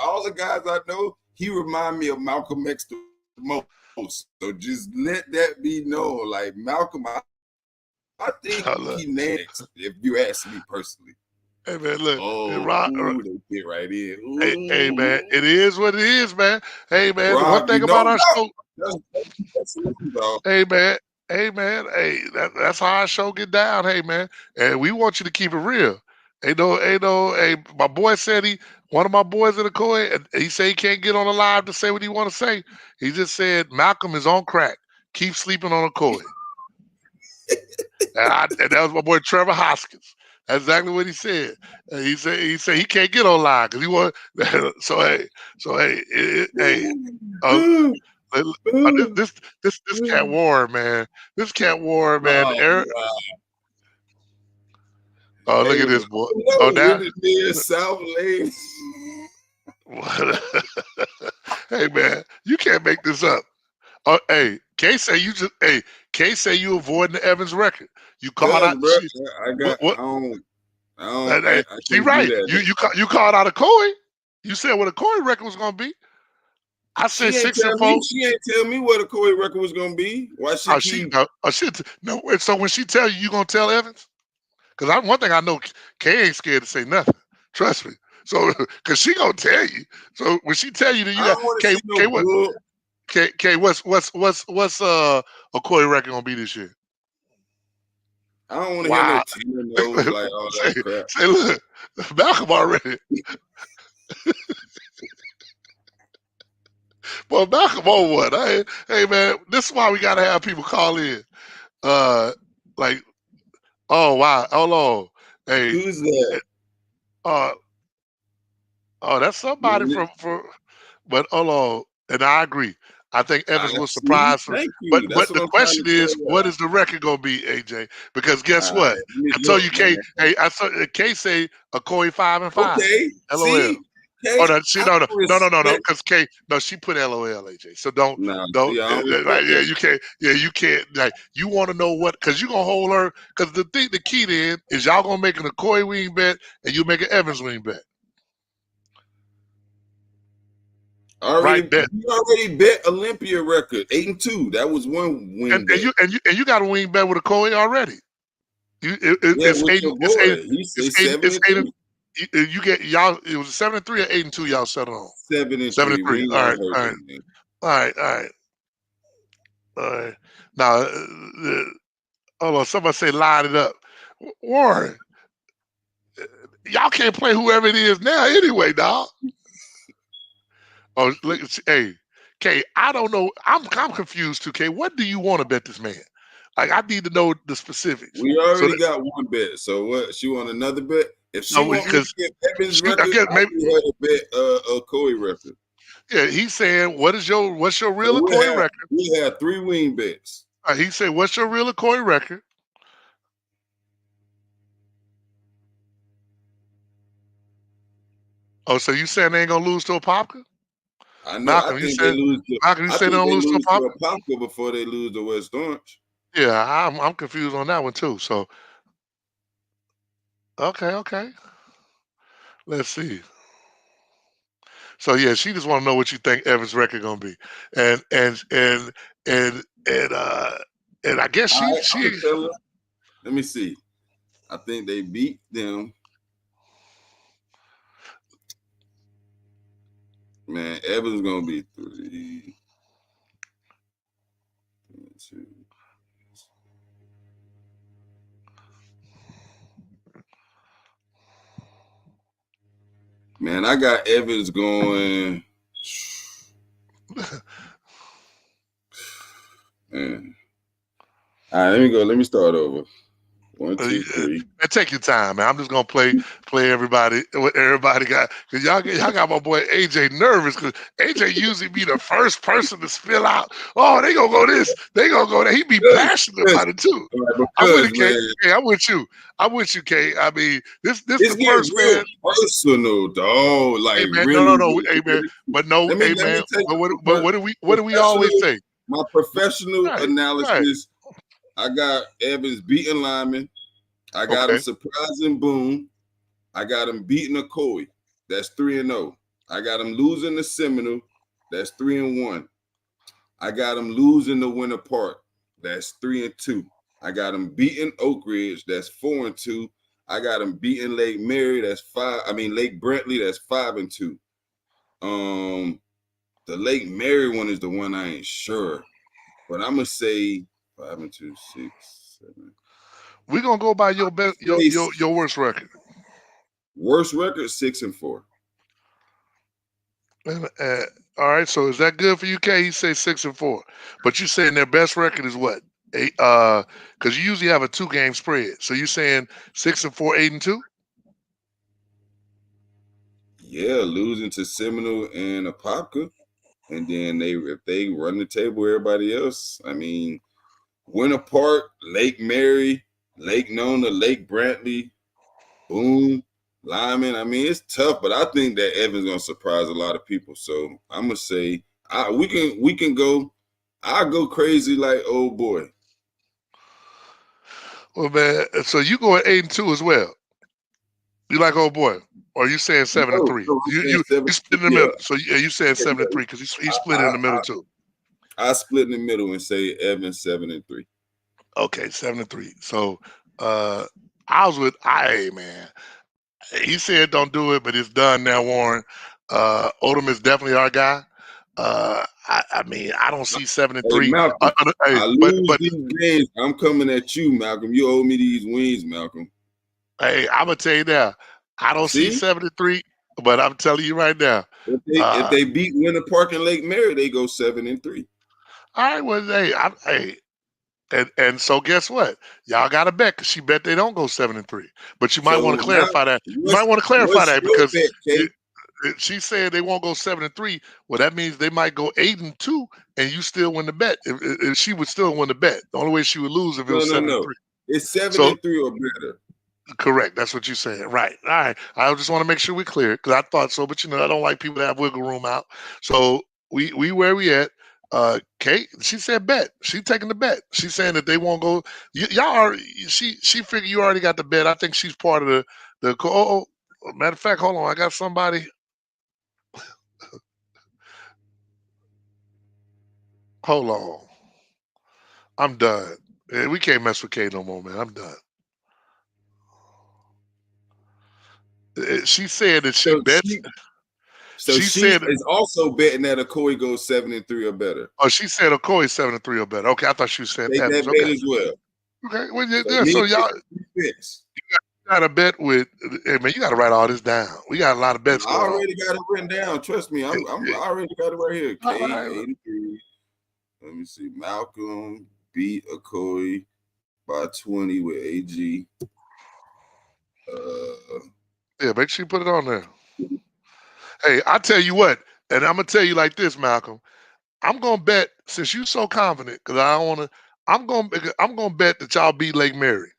All the guys I know, he remind me of Malcolm X the most. So just let that be known. Like Malcolm, I think I love. he next. If you ask me personally. Hey man, look, hey, Oh, they fit right in. hey man, Ooh, it is what it is, man. Hey man, the one Rob, you thing know about our show, that's dog. hey man, hey, that's how our show get down. Hey man, and we want you to keep it real. Hey, my boy said one of my boys in the court, and he said he can't get on the live to say what he want to say. He just said Malcolm is on crack. Keep sleeping on a coy. And that was my boy Trevor Hoskins. That's exactly what he said. And he said he can't get online because he want. Hey, uh, this cat war, man. This cat war, man. Oh, wow. Oh, look Hey, at this boy. Oh, no, now. really near South Lane. Hey man, you can't make this up. Hey, Kay say you avoiding the Evans record. You called Cause, out. bro, I got, What? I She can't do right. that. You called out a Corey. You said what a Corey record was gonna be. I said She ain't 6 and tell me. 4. She ain't tell me what a Corey record was gonna be. Why she Oh, keep? no. So when she tell you, you gonna tell Evans? Because one thing I know, Kay ain't scared to say nothing. Trust me. So, because she gonna tell you. So when she tell you that I you got don't want to Kay, see no book. What's a Corey record gonna be this year? I don't want to hear no Wow. tenor notes like all say, that crap. say, look, Malcolm already. Well, Malcolm on one. Hey man, this is why we gotta have people call in. Like, oh wow, hold on. Hey, Who's that? uh, oh, that's somebody but hold on. And I agree. I think I Evans was see. surprised, Thank but you. That's what the I'm trying question to tell is, you. what is the record gonna be, AJ? Because guess All right, what? let me I told look, you, man. I saw Kay say a Corey 5-5. Okay. LOL. See, Oh Kate, no, I no, respect. because Kay, no, she put LOL, AJ. So don't, Nah, see, I don't like, respect yeah, that. you can't, like, you want to know what, because you gonna hold her, because the key then is y'all gonna make an Okoye wing bet and you make an Evans wing bet, right? Bet, We already bet Olympia record 8-2. That was one and wing bet. you got a wing bet with Okoye already. Yeah, with your boy, he say 7 it's and eight. 3. You get y'all. It was 7-3 or 8-2. Y'all settled on 7 and seven 3. and We three. ain't All never right, heard all right, that name. all right, all right, all right. Now, hold on. Somebody say line it up. Warren, y'all can't play whoever it is now anyway, dog. Oh, look, hey, Kay, I don't know. I'm confused too, Kay. What do you want to bet this man? Like, I need to know the specifics. We So already that, got one bet. So what? She want another bet? If she no, want me to because get Evans I record, guess I'll maybe get her to bet a Corey record. yeah. He's saying, what's your So real Okoye record? we have 3 wing bets. He said, what's your real Okoye record? Oh, so you saying they ain't gonna lose to a Popka? I know. Malcolm, you said I they think don't they lose to a lose to Popka? a Palco before they lose to West Orange. Yeah, I'm confused on that one too. So okay. Let's see. So yeah, she just want to know what you think Evans' record gonna be, and and and and and uh and I guess All right, I'm she gonna tell her. Let me see. I think they beat them. Man, Evans gonna be 3. 2. Man, I got Evans going. Man. All right, let me go. Let me start over. 1, 2, 3. And take your time, man. I'm just gonna play everybody what everybody got because y'all got my boy AJ nervous because AJ usually be the first person to spill out. Oh, they gonna go this, they gonna go that. He be passionate about it too. I'm with it, K. Man, Hey, I'm with you. I'm with you, K. I mean, this it's the first real man. personal, dog. Like Hey man, really. no, hey man, but no, Let me hey let me man, take but what do we always professional- say? my professional Right, right. analysis. I got Evans beating Lyman. I got him Okay. surprising Boone. I got him beating Okoye. That's 3-0. I got him losing the Seminole. That's 3-1. I got him losing the Winter Park. That's 3-2. I got him beating Oak Ridge. That's 4-2. I got him beating Lake Mary. That's 5. I mean Lake Brantley. That's 5-2. The Lake Mary one is the one I ain't sure, but I'm gonna say 5-2, 6, 7. We're gonna go by your best, your worst record. Worst record 6-4. And, all right, so is that good for you, K? He says 6-4, but you saying their best record is what? 8. Because you usually have a 2-game spread. So you saying 6-4, 8-2? Yeah, losing to Seminole and Apopka, and then if they run the table, everybody else. I mean, Winter Park, Lake Mary, Lake Nona, Lake Brantley, Boone, Lyman. I mean, it's tough, but I think that Evans gonna surprise a lot of people. So I'm gonna say we can go. I'll go crazy like old boy. Well, man, so you go at 8-2 as well. You like old boy, or are you saying 7-3? No, I'm saying You 7. split in the Yeah, middle. So you saying 7-3 because he split in the middle too. I split in the middle and say Evans 7-3. Okay, 7-3. So I was with man. He said don't do it, but it's done now, Warren. Odom is definitely our guy. I mean, I don't see 7-3. Malcolm, Hey, I lose these games. I'm coming at you, Malcolm. You owe me these wins, Malcolm. Hey, I'm gonna tell you now. I don't see 7-3, but I'm telling you right now. If they beat Winter Park and Lake Mary, they go 7-3. All right, well, hey, and so guess what? Y'all got to bet because she bet they don't go 7-3. But you might want to clarify that. You might want to clarify that because she said they won't go 7-3. Well, that means they might go 8-2, and you still win the bet. If she would still win the bet. The only way she would lose if it was 7-3. It's 7-3 or better. Correct. That's what you're saying. Right. All right. I just want to make sure we're clear because I thought so, but I don't like people that have wiggle room out. So we where we at? Kate, she said bet. She taking the bet. She's saying that they won't go. Y'all are. She figured you already got the bet. I think she's part of the. Matter of fact, hold on. I got somebody. Hold on. I'm done. We can't mess with Kate no more, man. I'm done. She said that she bets. She said is also betting that Okoye goes 7-3 or better. Oh, she said Okoye 7-3 or better. Okay, I thought she was saying that Evans. bet as well. Okay, well, so y'all got a bet with. Hey man, you got to write all this down. We got a lot of bets going on. I already got it written down. Trust me, I already got it right here. K83. Let me see. Malcolm beat Okoye by 20 with AG. Yeah, make sure you put it on there. Hey, I tell you what, and I'm gonna tell you like this, Malcolm. I'm gonna bet since you're so confident, because I don't want to. I'm gonna bet that y'all beat Lake Mary.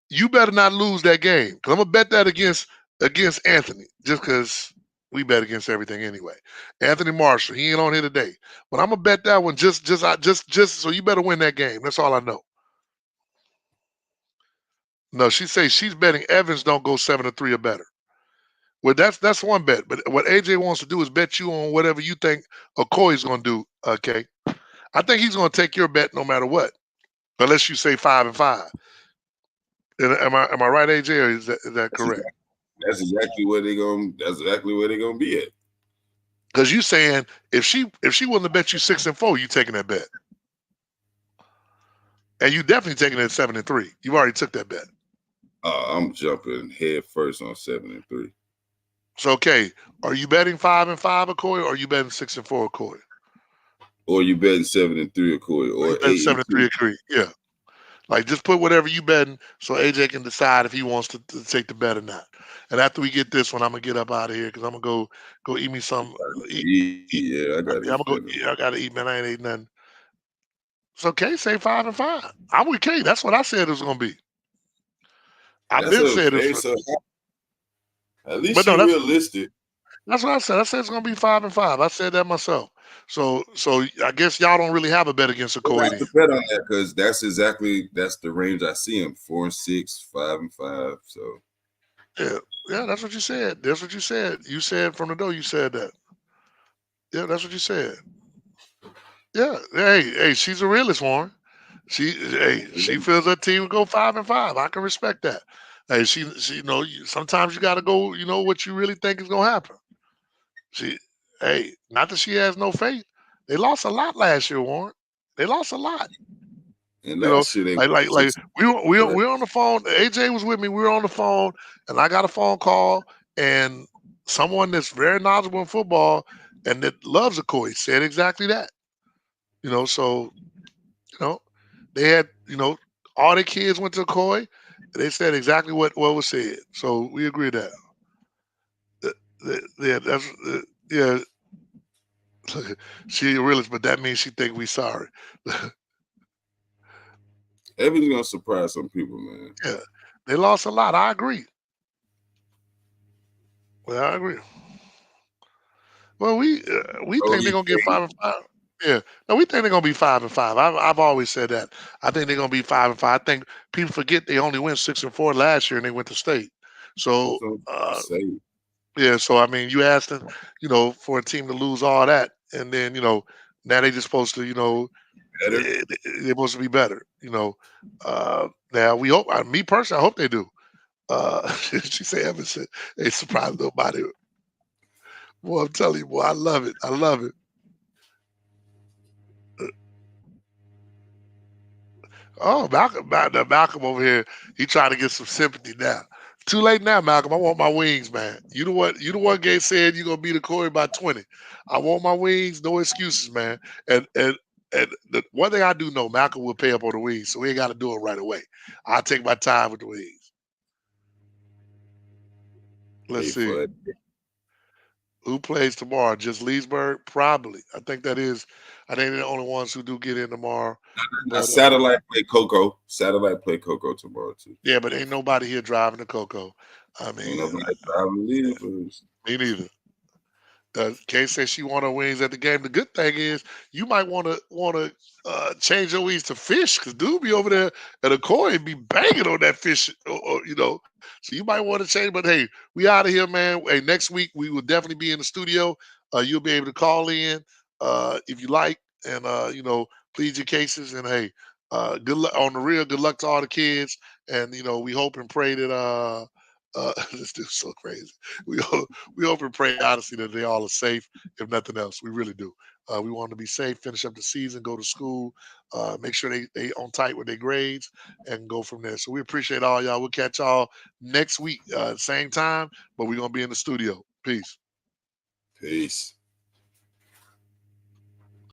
You better not lose that game, because I'm gonna bet that against Anthony, just because we bet against everything anyway. Anthony Marshall, he ain't on here today, but I'm gonna bet that one just so you better win that game. That's all I know. No, she says she's betting Evans don't go 7-3 or better. Well, that's one bet. But what AJ wants to do is bet you on whatever you think Okoye's going to do. Okay, I think he's going to take your bet no matter what. unless you say 5-5. Am I right, AJ, or is that That's correct? exactly, that's exactly where they're gonna be at. Because you saying if she willing to bet you 6-4, you taking that bet, and you definitely taking it at 7-3. You already took that bet. I'm jumping head first on 7-3. So okay, are you betting 5-5 Okoye, or are you betting 6-4 Okoye? Or you betting 7-3 Okoye, Or you or betting eight and 7-3 two. Okoye? Yeah. Like just put whatever you betting so AJ can decide if he wants to take the bet or not. And after we get this one, I'm gonna get up out of here because I'm gonna go eat me some. Eat, eat, Yeah, I got yeah, to I'm gonna go. eat. Yeah, I gotta eat, man. I ain't ate nothing. So K say 5-5. I'm with K. That's what I said it was gonna be. I've That's been a saying okay. this, So at least but no, she that's realistic. that's what I said. I said it's gonna be 5-5. I said that myself. So I guess y'all don't really have a bet against We'll Okoye have then. to bet on that because that's the range I see him 4-6, 5-5. So Yeah, yeah, that's what you said. That's what you said. You said from the door. You said that. Yeah, that's what you said. Yeah. Hey, she's a realist, Warren. She feels her team will go 5-5. I can respect that. Hey, she sometimes you got to go. What you really think is gonna happen. She, hey, not that she has no faith. They lost a lot last year, Warren. They lost a lot. and You know, last year they won like six. we were on the phone. AJ was with me. We were on the phone, and I got a phone call, and someone that's very knowledgeable in football and that loves Okoye said exactly that. So you know, they had all the kids went to Okoye. They said exactly what was said. So we agree that. Yeah, yeah. She a realist, but that means she think we sorry. Everything's gonna surprise some people, man. Yeah, they lost a lot. I agree. Well, I agree. Well, we think they're Cody gonna get K, 5-5. Yeah, no, we think they're gonna be 5-5. I've always said that. I think they're gonna be 5-5. I think people forget they only went 6-4 last year and they went to state. So that's what I'm saying. yeah, so I mean, you asked them, for a team to lose all that, and then now they just supposed to, Better. they're supposed to be better. Now we hope. Me personally, I hope they do. She said, Evan said they surprised nobody. Boy, I'm telling you, boy, I love it. I love it. Oh, Malcolm over here, he trying to get some sympathy now. Too late now, Malcolm. I want my wings, man. You know what? You the one gay said you're gonna beat the Corey by 20. I want my wings, no excuses, man. And the one thing I do know, Malcolm will pay up on the wings, so we ain't gotta do it right away. I'll take my time with the wings. Let's Pay see. for it. Who plays tomorrow? Just Leesburg? Probably. I think that is. I think they're the only ones who do get in tomorrow. Now, But Satellite play Coco. Satellite play Coco tomorrow too. yeah, but ain't nobody here driving the Coco. I Ain't mean, nobody driving Leesburg. me neither. Kay says she want her wings at the game. The good thing is you might want to change your wings to fish because dude be over there at a koi and be banging on that fish, or. So you might want to change. But hey, we out of here, man. Hey, next week we will definitely be in the studio. You'll be able to call in if you like, and plead your cases. And hey, good luck on the real. Good luck to all the kids, and we hope and pray that this dude's so crazy. We hope and pray honestly that they all are safe, if nothing else. We really do. We want them to be safe, finish up the season, go to school, make sure they on tight with their grades, and go from there. So we appreciate all y'all. We'll catch y'all next week, same time, but we're gonna be in the studio. Peace. Peace.